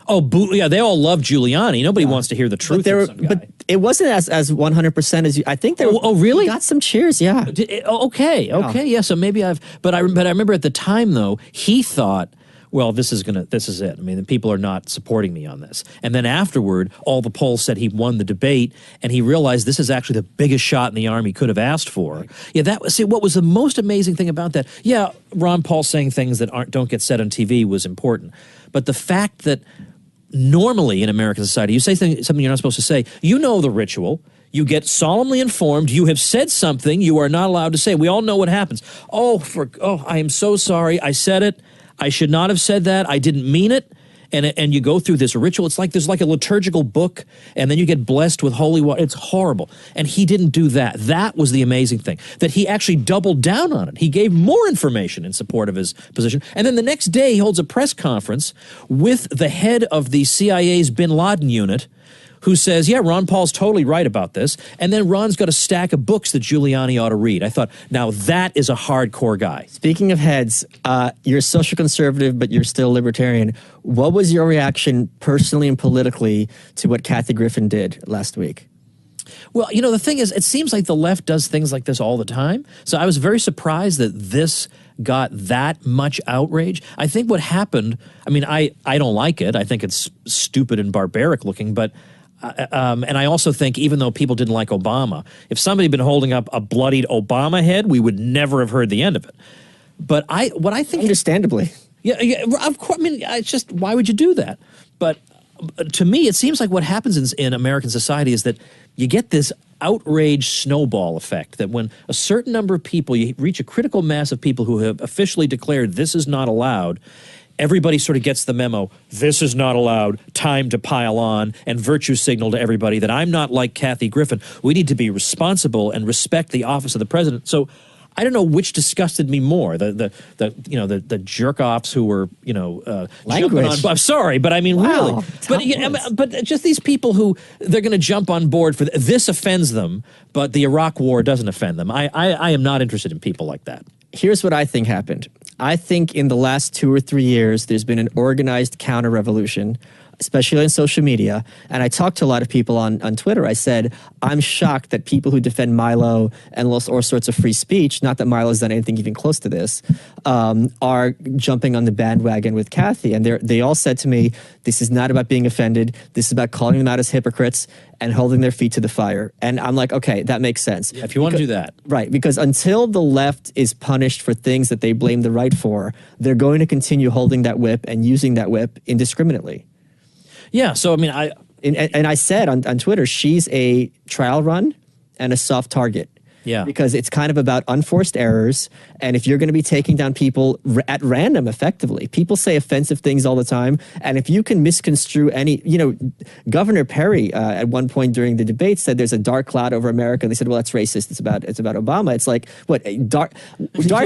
Oh, yeah, they all love Giuliani. Nobody wants to hear the truth of some guy. But it wasn't as 100% as you... I think there... Oh, really? Got some cheers, yeah. Okay, yeah, so maybe I've... But I remember at the time, though, he thought, well, this is it. I mean, the people are not supporting me on this. And then afterward, all the polls said he won the debate, and he realized this is actually the biggest shot in the arm he could have asked for. Right. Yeah, what was the most amazing thing about that? Yeah, Ron Paul saying things that don't get said on TV was important. But the fact that normally in American society, you say something you're not supposed to say, you know the ritual. You get solemnly informed. You have said something you are not allowed to say. We all know what happens. I am so sorry. I said it. I should not have said that. I didn't mean it. And you go through this ritual. It's like there's like a liturgical book, and then you get blessed with holy water. It's horrible. And he didn't do that. That was the amazing thing, that he actually doubled down on it. He gave more information in support of his position. And then the next day, he holds a press conference with the head of the CIA's bin Laden unit, who says, yeah, Ron Paul's totally right about this. And then Ron's got a stack of books that Giuliani ought to read. I thought, now that is a hardcore guy. Speaking of heads, you're a social conservative, but you're still libertarian. What was your reaction personally and politically to what Kathy Griffin did last week? Well, you know, the thing is, it seems like the left does things like this all the time. So I was very surprised that this got that much outrage. I think what happened, I mean, I don't like it. I think it's stupid and barbaric looking, but and I also think even though people didn't like Obama, if somebody had been holding up a bloodied Obama head, we would never have heard the end of it. But what I think... Understandably. Yeah, of course. I mean, it's just, why would you do that? But to me, it seems like what happens in American society is that you get this outrage snowball effect, that when a certain number of people, you reach a critical mass of people who have officially declared this is not allowed, everybody sort of gets the memo, this is not allowed, time to pile on, and virtue signal to everybody that I'm not like Kathy Griffin. We need to be responsible and respect the office of the president. So I don't know which disgusted me more, the jerk offs who were jumping on. I'm sorry, but I mean really, but just these people who they're going to jump on board for this offends them, but the Iraq War doesn't offend them. I am not interested in people like that. Here's what I think happened. I think in the last 2 or 3 years, there's been an organized counter-revolution, especially on social media. And I talked to a lot of people on Twitter. I said, I'm shocked that people who defend Milo and all sorts of free speech, not that Milo's done anything even close to this, are jumping on the bandwagon with Kathy. And they all said to me, this is not about being offended. This is about calling them out as hypocrites and holding their feet to the fire. And I'm like, okay, that makes sense. Yeah, if you want to do that. Right, because until the left is punished for things that they blame the right for, they're going to continue holding that whip and using that whip indiscriminately. Yeah, so I mean, and I said on Twitter, she's a trial run and a soft target. Yeah. Because it's kind of about unforced errors. And if you're going to be taking down people at random, effectively, people say offensive things all the time. And if you can misconstrue any, Governor Perry at one point during the debate said there's a dark cloud over America. They said, well, that's racist. It's about Obama. It's like, what, dark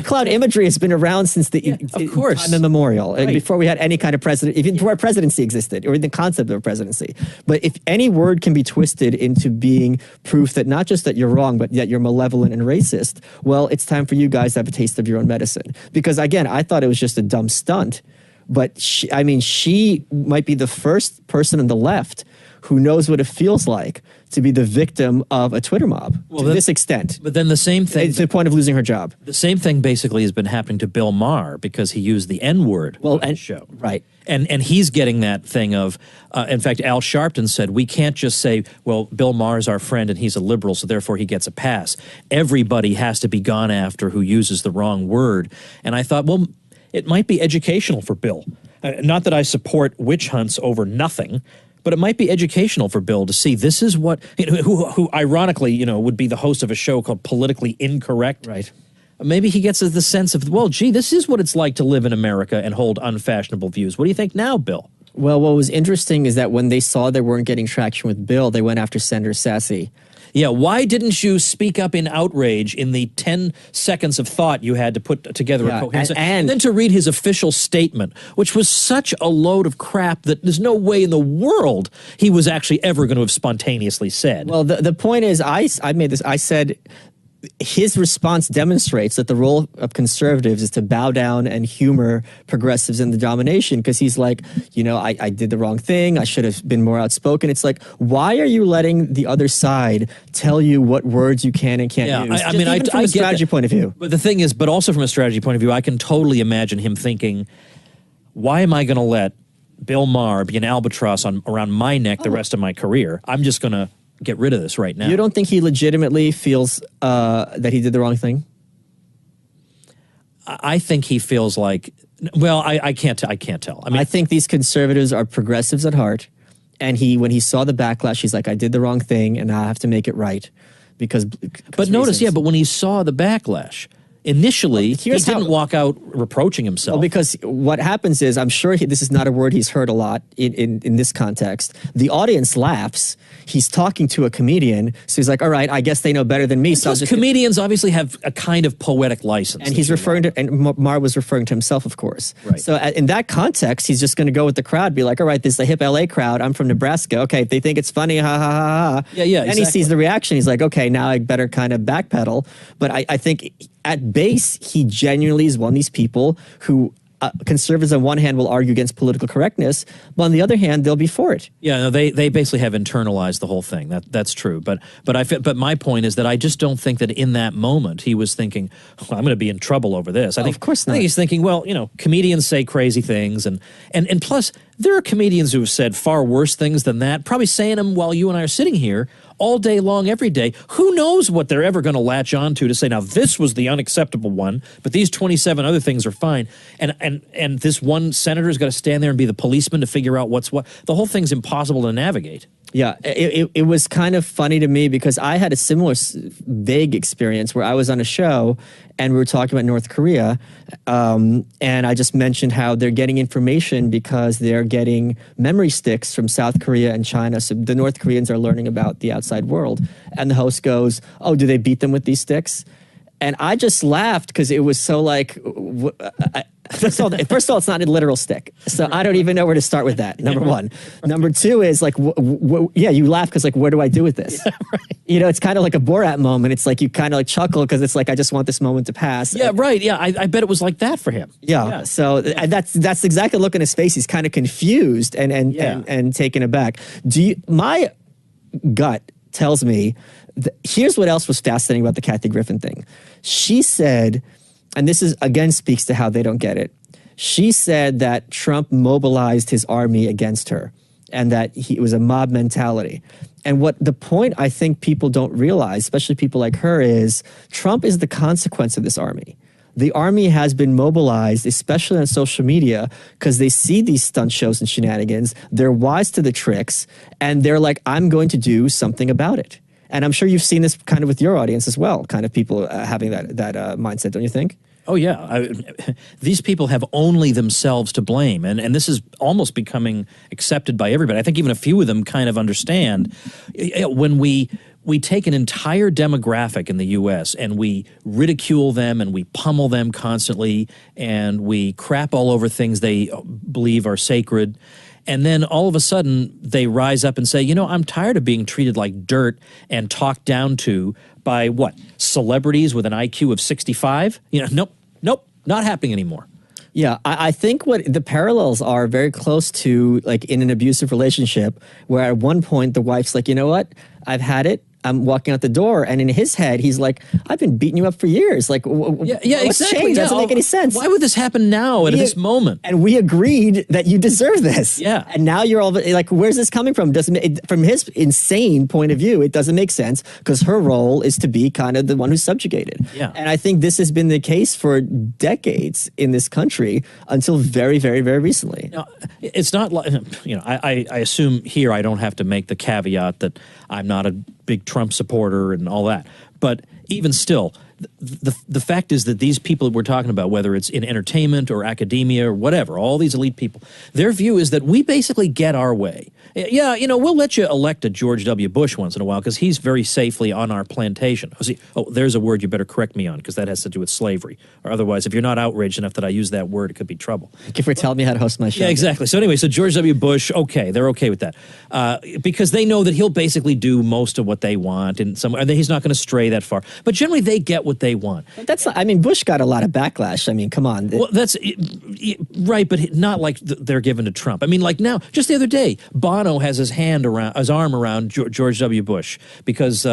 cloud imagery has been around since the time immemorial, right. Before we had any kind of president, even before a presidency existed or the concept of a presidency. But if any word can be twisted into being proof that not just that you're wrong, but that you're malevolent and racist, well, it's time for you guys to have a taste of your own medicine. Because again, I thought it was just a dumb stunt, but she might be the first person on the left who knows what it feels like to be the victim of a Twitter mob to this extent. But then the same thing... It's to the point of losing her job. The same thing basically has been happening to Bill Maher because he used the N-word on the show. Right. And he's getting that thing of... in fact, Al Sharpton said, we can't just say, well, Bill Maher is our friend and he's a liberal, so therefore he gets a pass. Everybody has to be gone after who uses the wrong word. And I thought, well, it might be educational for Bill. Not that I support witch hunts over nothing, but it might be educational for Bill to see this is what, who ironically, would be the host of a show called Politically Incorrect. Right. Maybe he gets the sense of, well, gee, this is what it's like to live in America and hold unfashionable views. What do you think now, Bill? Well, what was interesting is that when they saw they weren't getting traction with Bill, they went after Senator Sassy. Yeah, why didn't you speak up in outrage in the 10 seconds of thought you had to put together a coherent... And then to read his official statement, which was such a load of crap that there's no way in the world he was actually ever going to have spontaneously said. Well, the point is, I said... His response demonstrates that the role of conservatives is to bow down and humor progressives in the domination, because he's like, I did the wrong thing. I should have been more outspoken. It's like, why are you letting the other side tell you what words you can and can't use? I mean, from a strategy point of view. But the thing is, but also from a strategy point of view, I can totally imagine him thinking, why am I going to let Bill Maher be an albatross around my neck the rest of my career? I'm just going to get rid of this right now. You don't think he legitimately feels that he did the wrong thing? I think he feels like, well, I can't tell. I mean, I think these conservatives are progressives at heart, and when he saw the backlash, he's like, I did the wrong thing, and I have to make it right. Because but notice, but when he saw the backlash, initially, he here's didn't how- walk out reproaching himself. Well, because what happens is, I'm sure this is not a word he's heard a lot in this context. The audience laughs. He's talking to a comedian, so he's like, all right, I guess they know better than me. So Plus, comedians obviously have a kind of poetic license. and he's referring to, and Mar was referring to himself, of course. Right. So in that context, he's just going to go with the crowd, be like, all right, this is the hip LA crowd. I'm from Nebraska. Okay, if they think it's funny, ha ha ha ha. Yeah, And he sees the reaction. He's like, okay, now I better kind of backpedal. But I think at base, he genuinely is one of these people who conservatives on one hand will argue against political correctness, but on the other hand, they'll be for it. Yeah, no, they basically have internalized the whole thing. That's true. But my point is that I just don't think that in that moment he was thinking, well, I'm going to be in trouble over this. I think, of course not. I think he's thinking, well, comedians say crazy things, and plus there are comedians who have said far worse things than that, probably saying them while you and I are sitting here all day long, every day. Who knows what they're ever going to latch on to say, now this was the unacceptable one, but these 27 other things are fine. And this one senator's got to stand there and be the policeman to figure out what's what. The whole thing's impossible to navigate. Yeah, it was kind of funny to me because I had a similar vague experience where I was on a show and we were talking about North Korea, and I just mentioned how they're getting information because they're getting memory sticks from South Korea and China. So the North Koreans are learning about the outside world. And the host goes, oh, do they beat them with these sticks? And I just laughed because it was so like, first of all, it's not a literal stick. So I don't even know where to start with that, number one. Number two is like, yeah, you laugh because like, what do I do with this? Yeah, right. It's kind of like a Borat moment. It's like you kind of like chuckle because it's like, I just want this moment to pass. Yeah, right. Yeah, I bet it was like that for him. Yeah. So and that's exactly the look in his face. He's kind of confused and taken aback. My gut tells me, here's what else was fascinating about the Kathy Griffin thing. She said, and this is again speaks to how they don't get it. She said that Trump mobilized his army against her and that it was a mob mentality. And what the point I think people don't realize, especially people like her, is Trump is the consequence of this army. The army has been mobilized, especially on social media, because they see these stunt shows and shenanigans. They're wise to the tricks, and they're like, I'm going to do something about it. And I'm sure you've seen this kind of with your audience as well, kind of people having that mindset, don't you think? Oh, yeah. These people have only themselves to blame. And this is almost becoming accepted by everybody. I think even a few of them kind of understand when we take an entire demographic in the U.S. and we ridicule them and we pummel them constantly and we crap all over things they believe are sacred. And then all of a sudden they rise up and say, I'm tired of being treated like dirt and talked down to by what? Celebrities with an IQ of 65? Nope, not happening anymore. Yeah, I think what the parallels are very close to like in an abusive relationship where at one point the wife's like, you know what? I've had it. I'm walking out the door, and in his head, he's like, "I've been beating you up for years. Like, what's exactly. changed? Doesn't make any sense. Why would this happen now at this moment?" And we agreed that you deserve this. Yeah. And now you're all like, "Where's this coming from?" From his insane point of view, it doesn't make sense because her role is to be kind of the one who's subjugated. Yeah. And I think this has been the case for decades in this country until very, very, very recently. Now, it's not like I assume here I don't have to make the caveat that I'm not a big Trump supporter and all that. But even still, the fact is that these people that we're talking about, whether it's in entertainment or academia or whatever, all these elite people, their view is that we basically get our way. Yeah, we'll let you elect a George W. Bush once in a while because he's very safely on our plantation. There's a word you better correct me on because that has to do with slavery. Or otherwise, if you're not outraged enough that I use that word, it could be trouble. Thank you for telling me how to host my show. Yeah, exactly. So anyway, George W. Bush, okay, they're okay with that because they know that he'll basically do most of what they want, and he's not going to stray that far. But generally, they get what they want. Bush got a lot of backlash. I mean, come on. Well, that's right, but not like they're given to Trump. I mean, like now, just the other day, Bono has his arm around George W. Bush because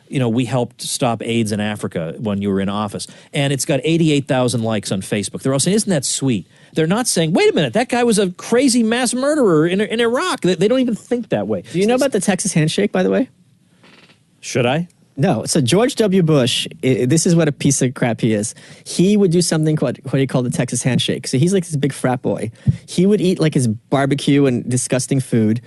we helped stop AIDS in Africa when you were in office, and it's got 88,000 likes on Facebook. They're all saying, "Isn't that sweet?" They're not saying, "Wait a minute, that guy was a crazy mass murderer in Iraq." They don't even think that way. Do you know about the Texas handshake, by the way? Should I? No. So George W. Bush, this is what a piece of crap he is. He would do something what he called the Texas handshake. So he's like this big frat boy. He would eat like his barbecue and disgusting food.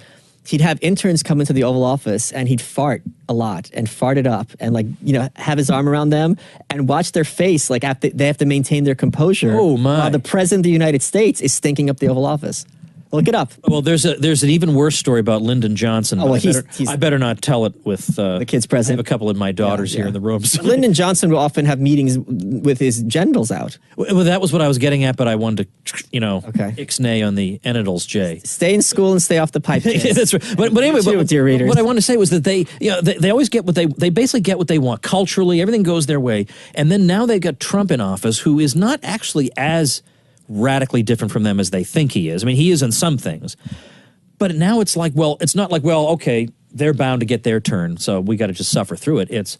he'd have interns come into the Oval Office and he'd fart a lot and fart it up and have his arm around them and watch their face like after they have to maintain their composure. Oh, my. While the president of the United States is stinking up the Oval Office. Look it up. Well, there's an even worse story about Lyndon Johnson. Oh, well, I better not tell it with the kids present. I have a couple of my daughters here in the room. So. Lyndon Johnson will often have meetings with his genitals out. Well, that was what I was getting at, but I wanted to, Okay. ixnay on the genitals, J. Stay in school and stay off the pipe. That's right. But anyway, dear readers. What I wanted to say was that they always get they basically get what they want culturally. Everything goes their way, and then now they've got Trump in office, who is not actually as radically different from them as they think he is. I mean, he is in some things. But now it's like, well, it's not like, well, okay, they're bound to get their turn, so we got to just suffer through it. It's,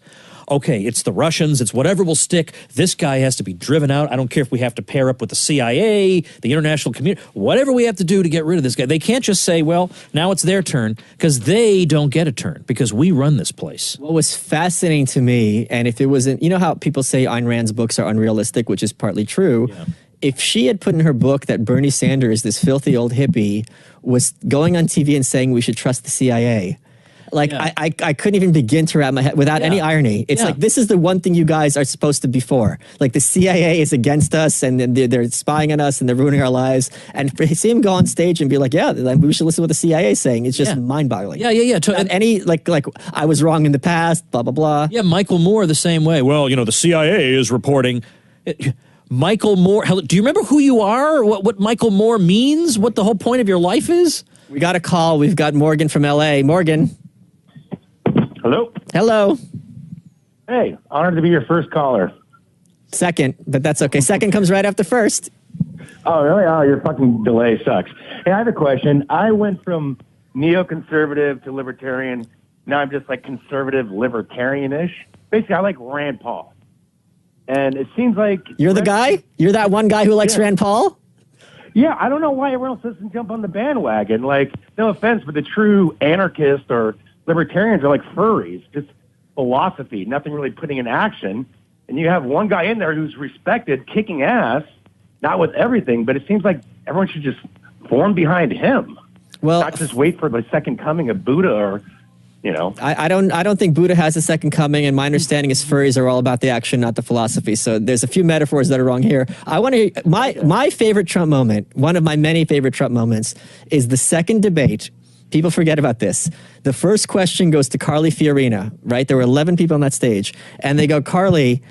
okay, it's the Russians, it's whatever will stick. This guy has to be driven out. I don't care if we have to pair up with the CIA, the international community, whatever we have to do to get rid of this guy. They can't just say, well, now it's their turn, because they don't get a turn, because we run this place. What was fascinating to me, and if it wasn't, you know how people say Ayn Rand's books are unrealistic, which is partly true. Yeah. If she had put in her book that Bernie Sanders, this filthy old hippie, was going on TV and saying we should trust the CIA, I couldn't even begin to wrap my head without any irony. It's like, this is the one thing you guys are supposed to be for. Like, the CIA is against us and they're spying on us and they're ruining our lives. And for see him go on stage and be like, yeah, we should listen to what the CIA is saying. It's just mind-boggling. Yeah. Any like I was wrong in the past, blah, blah, blah. Yeah, Michael Moore the same way. Well, the CIA is reporting... Michael Moore, do you remember who you are? What Michael Moore means? What the whole point of your life is? We got a call. We've got Morgan from L.A. Morgan. Hello? Hello. Hey, honored to be your first caller. Second, but that's okay. Second comes right after first. Oh, really? Oh, your fucking delay sucks. Hey, I have a question. I went from neoconservative to libertarian. Now I'm just like conservative libertarian-ish. Basically, I like Rand Paul. And it seems like... You're the guy? You're that one guy who likes Rand Paul? Yeah, I don't know why everyone else doesn't jump on the bandwagon. Like, no offense, but the true anarchists or libertarians are like furries. Just philosophy, nothing really putting in action. And you have one guy in there who's respected, kicking ass, not with everything, but it seems like everyone should just form behind him. Well, not just wait for the second coming of Buddha or... I don't think Buddha has a second coming, and my understanding is furries are all about the action, not the philosophy. So there's a few metaphors that are wrong here. I want to my favorite Trump moment, one of my many favorite Trump moments, is the second debate. People forget about this. The first question goes to Carly Fiorina, right? There were 11 people on that stage. And they go, Carly,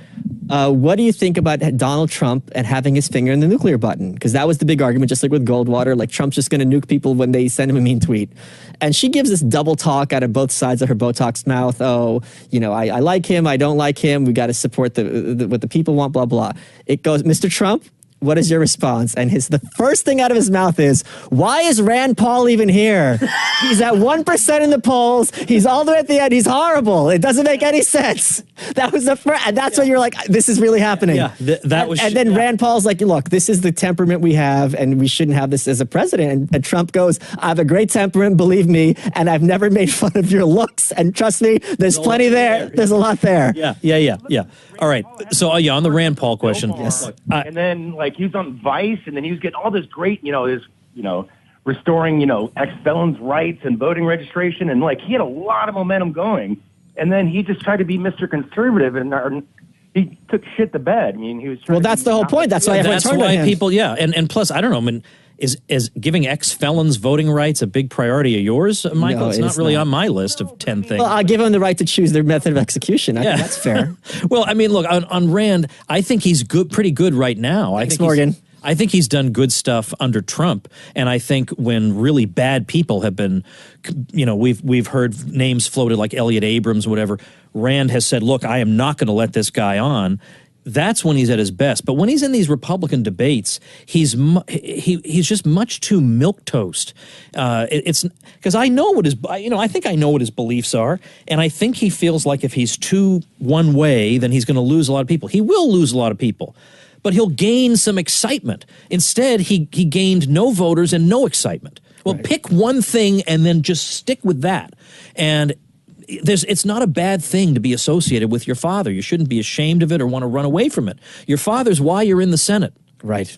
what do you think about Donald Trump and having his finger in the nuclear button? Because that was the big argument, just like with Goldwater, like Trump's just going to nuke people when they send him a mean tweet. And she gives this double talk out of both sides of her Botox mouth. Oh, I like him, I don't like him. We got to support what the people want, blah, blah. It goes, Mr. Trump, what is your response? And the first thing out of his mouth is, why is Rand Paul even here? He's at 1% in the polls. He's all the way at the end. He's horrible. It doesn't make any sense. That was the first, and that's when you're like, this is really happening. Yeah, and then Rand Paul's like, look, this is the temperament we have, and we shouldn't have this as a president. And Trump goes, I have a great temperament, believe me, and I've never made fun of your looks. And trust me, there's plenty there. There's a lot there. Yeah. All right. So, on the Rand Paul question. Yes. And then, he was on Vice, and then he was getting all this great, restoring, ex-felons' rights and voting registration, and, he had a lot of momentum going. And then he just tried to be Mr. Conservative, and he took shit to bed. I mean, he was... Well, that's the whole point. That's why everyone turned on him. People, and plus, I don't know, I mean, is giving ex-felons voting rights a big priority of yours, Michael? No, it's not really on my list of 10 things. Well, I'll give them the right to choose their method of execution. I think that's fair. Well, I mean, look, on Rand, I think he's pretty good right now. Thanks, Morgan. I think he's done good stuff under Trump, and I think when really bad people have been, we've heard names floated like Elliot Abrams, whatever, Rand has said, look, I am not going to let this guy on. That's when he's at his best. But when he's in these Republican debates, he's just much too milquetoast. It's because I know what his, I think I know what his beliefs are, and I think he feels like if he's too one way, then he's going to lose a lot of people. He will lose a lot of people, but he'll gain some excitement. Instead, he gained no voters and no excitement. Well, pick one thing and then just stick with that. And it's not a bad thing to be associated with your father. You shouldn't be ashamed of it or want to run away from it. Your father's why you're in the Senate. Right.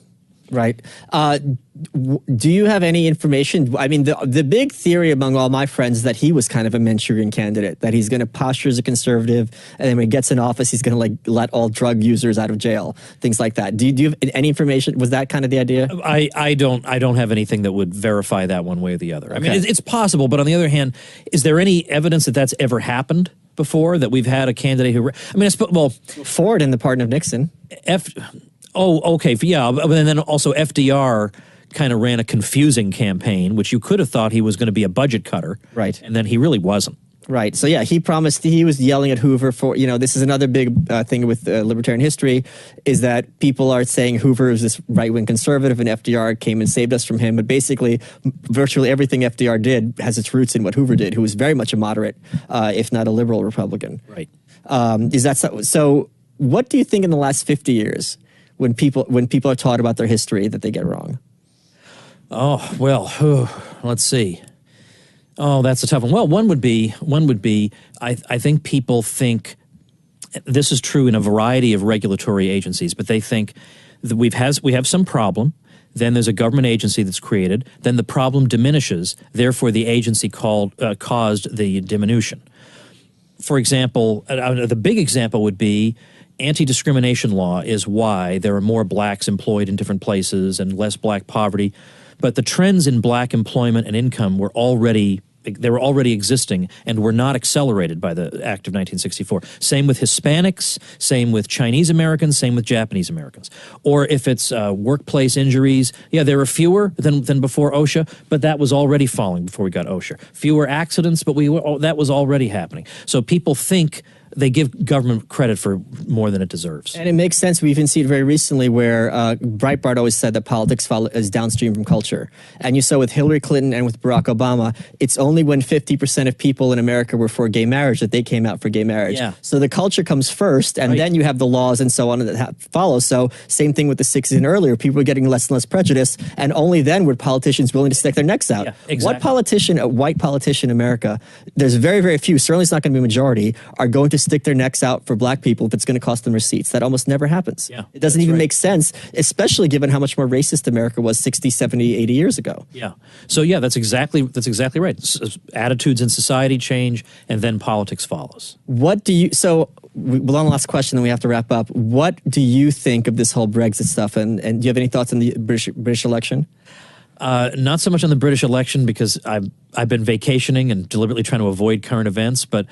Right. Do you have any information? I mean, the big theory among all my friends is that he was kind of a Manchurian candidate, that he's going to posture as a conservative, and then when he gets in office, he's going to like let all drug users out of jail, things like that. Do you have any information? Was that kind of the idea? I don't have anything that would verify that one way or the other. I mean, it's possible, but on the other hand, is there any evidence that that's ever happened before, that we've had a candidate who, I mean, Ford in the pardon of Nixon. Okay, yeah, and then also FDR kind of ran a confusing campaign, which you could have thought he was going to be a budget cutter. Right. And then he really wasn't. Right. So, yeah, he promised, he was yelling at Hoover for, this is another big thing with libertarian history, is that people are saying Hoover is this right-wing conservative and FDR came and saved us from him. But basically, virtually everything FDR did has its roots in what Hoover did, who was very much a moderate, if not a liberal Republican. Right. Is that so? So what do you think in the last 50 years, when people are taught about their history, that they get wrong? Oh, well, let's see. Oh, that's a tough one. Well, one would be, I think people think, this is true in a variety of regulatory agencies, but they think that we have some problem, then there's a government agency that's created, then the problem diminishes, therefore the agency caused the diminution. For example, the big example would be anti-discrimination law is why there are more blacks employed in different places and less black poverty. But the trends in black employment and income were already existing and were not accelerated by the Act of 1964. Same with Hispanics, same with Chinese Americans, same with Japanese Americans. Or if it's workplace injuries, yeah, there are fewer than before OSHA, but that was already falling before we got OSHA. Fewer accidents, but that was already happening. So people think they give government credit for more than it deserves. And it makes sense. We even see it very recently where Breitbart always said that politics is downstream from culture. And you saw with Hillary Clinton and with Barack Obama, it's only when 50% of people in America were for gay marriage that they came out for gay marriage. Yeah. So the culture comes first, and then you have the laws and so on that follow. So same thing with the 60s and earlier. People were getting less and less prejudice, and only then were politicians willing to stick their necks out. Yeah, exactly. What politician, a white politician in America, there's very, very few, certainly it's not going to be a majority, are going to stick their necks out for black people if it's going to cost them their seats. That almost never happens. Yeah, it doesn't even make sense, especially given how much more racist America was 60, 70, 80 years ago. Yeah. So yeah, that's exactly right. Attitudes in society change, and then politics follows. One last question, then we have to wrap up. What do you think of this whole Brexit stuff? And do you have any thoughts on the British election? Not so much on the British election, because I've been vacationing and deliberately trying to avoid current events, but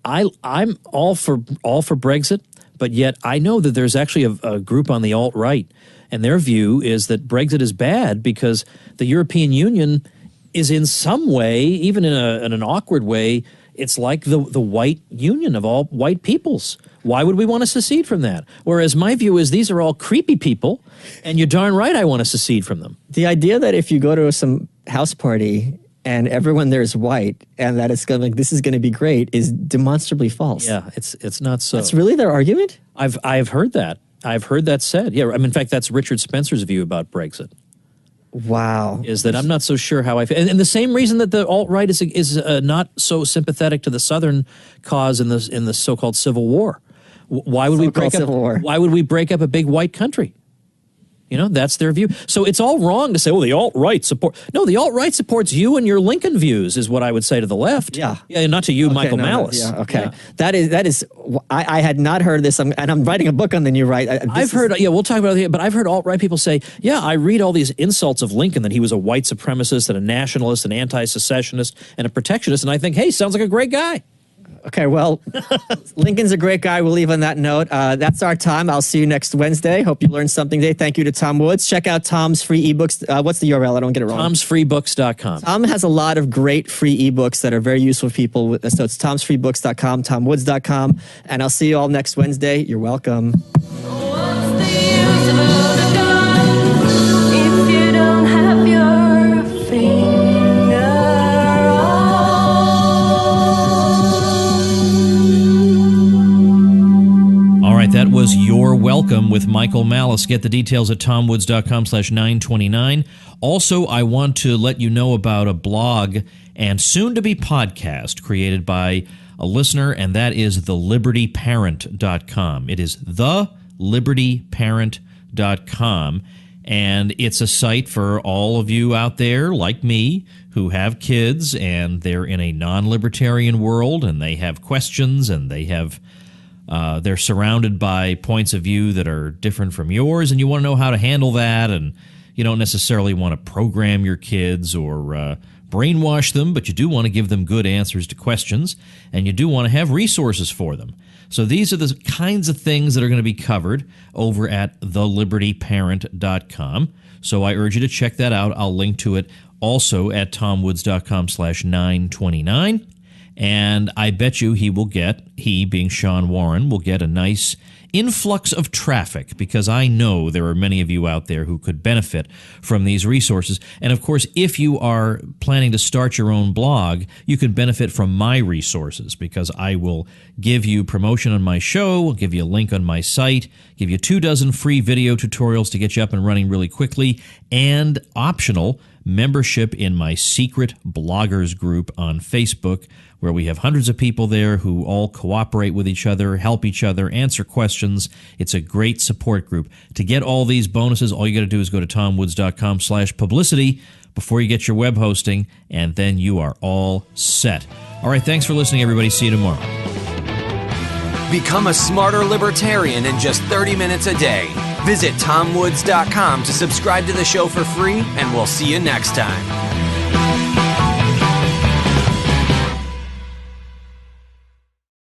I'm all for Brexit, but yet I know that there's actually a group on the alt-right, and their view is that Brexit is bad because the European Union is in some way, even in an awkward way, it's like the white union of all white peoples. Why would we want to secede from that? Whereas my view is these are all creepy people, and you're darn right I want to secede from them. The idea that if you go to some house party and everyone there is white, and that it's going this is going to be great, is demonstrably false. Yeah, it's not so. That's really their argument? I've heard that. I've heard that said. Yeah, I mean, in fact, that's Richard Spencer's view about Brexit. Wow. Is that I'm not so sure how I feel. And the same reason that the alt-right is not so sympathetic to the Southern cause in the so-called Civil War. Why would we break up a big white country? You know, that's their view. So it's all wrong to say, well, the alt-right support. No, the alt-right supports you and your Lincoln views is what I would say to the left. Yeah. Yeah, not to you, okay, Michael Malice. Yeah, okay. Yeah. That is, I had not heard this, and I'm writing a book on the new right. We'll talk about it, but I've heard alt-right people say, yeah, I read all these insults of Lincoln, that he was a white supremacist and a nationalist, an anti-secessionist, and a protectionist, and I think, hey, sounds like a great guy. Okay, well, Lincoln's a great guy. We'll leave on that note. That's our time. I'll see you next Wednesday. Hope you learned something today. Thank you to Tom Woods. Check out Tom's free ebooks. What's the URL? I don't get it wrong. Tom'sFreeBooks.com. Tom has a lot of great free ebooks that are very useful for people. So it's Tom'sFreeBooks.com, TomWoods.com. And I'll see you all next Wednesday. You're welcome. That was Your Welcome with Michael Malice. Get the details at tomwoods.com/929. Also, I want to let you know about a blog and soon-to-be podcast created by a listener, and that is thelibertyparent.com. It is thelibertyparent.com. And it's a site for all of you out there, like me, who have kids and they're in a non-libertarian world and they have questions and they're surrounded by points of view that are different from yours, and you want to know how to handle that, and you don't necessarily want to program your kids or brainwash them, but you do want to give them good answers to questions, and you do want to have resources for them. So these are the kinds of things that are going to be covered over at thelibertyparent.com. So I urge you to check that out. I'll link to it also at tomwoods.com/929. And I bet you he being Sean Warren, will get a nice influx of traffic, because I know there are many of you out there who could benefit from these resources. And of course, if you are planning to start your own blog, you can benefit from my resources, because I will give you promotion on my show, I'll give you a link on my site, give you 24 free video tutorials to get you up and running really quickly, and optional membership in my secret bloggers group on Facebook, where we have hundreds of people there who all cooperate with each other, help each other, answer questions. It's a great support group. To get all these bonuses, all you got to do is go to tomwoods.com/publicity before you get your web hosting, and then you are all set. All right, thanks for listening, everybody. See you tomorrow. Become a smarter libertarian in just 30 minutes a day. Visit tomwoods.com to subscribe to the show for free, and we'll see you next time.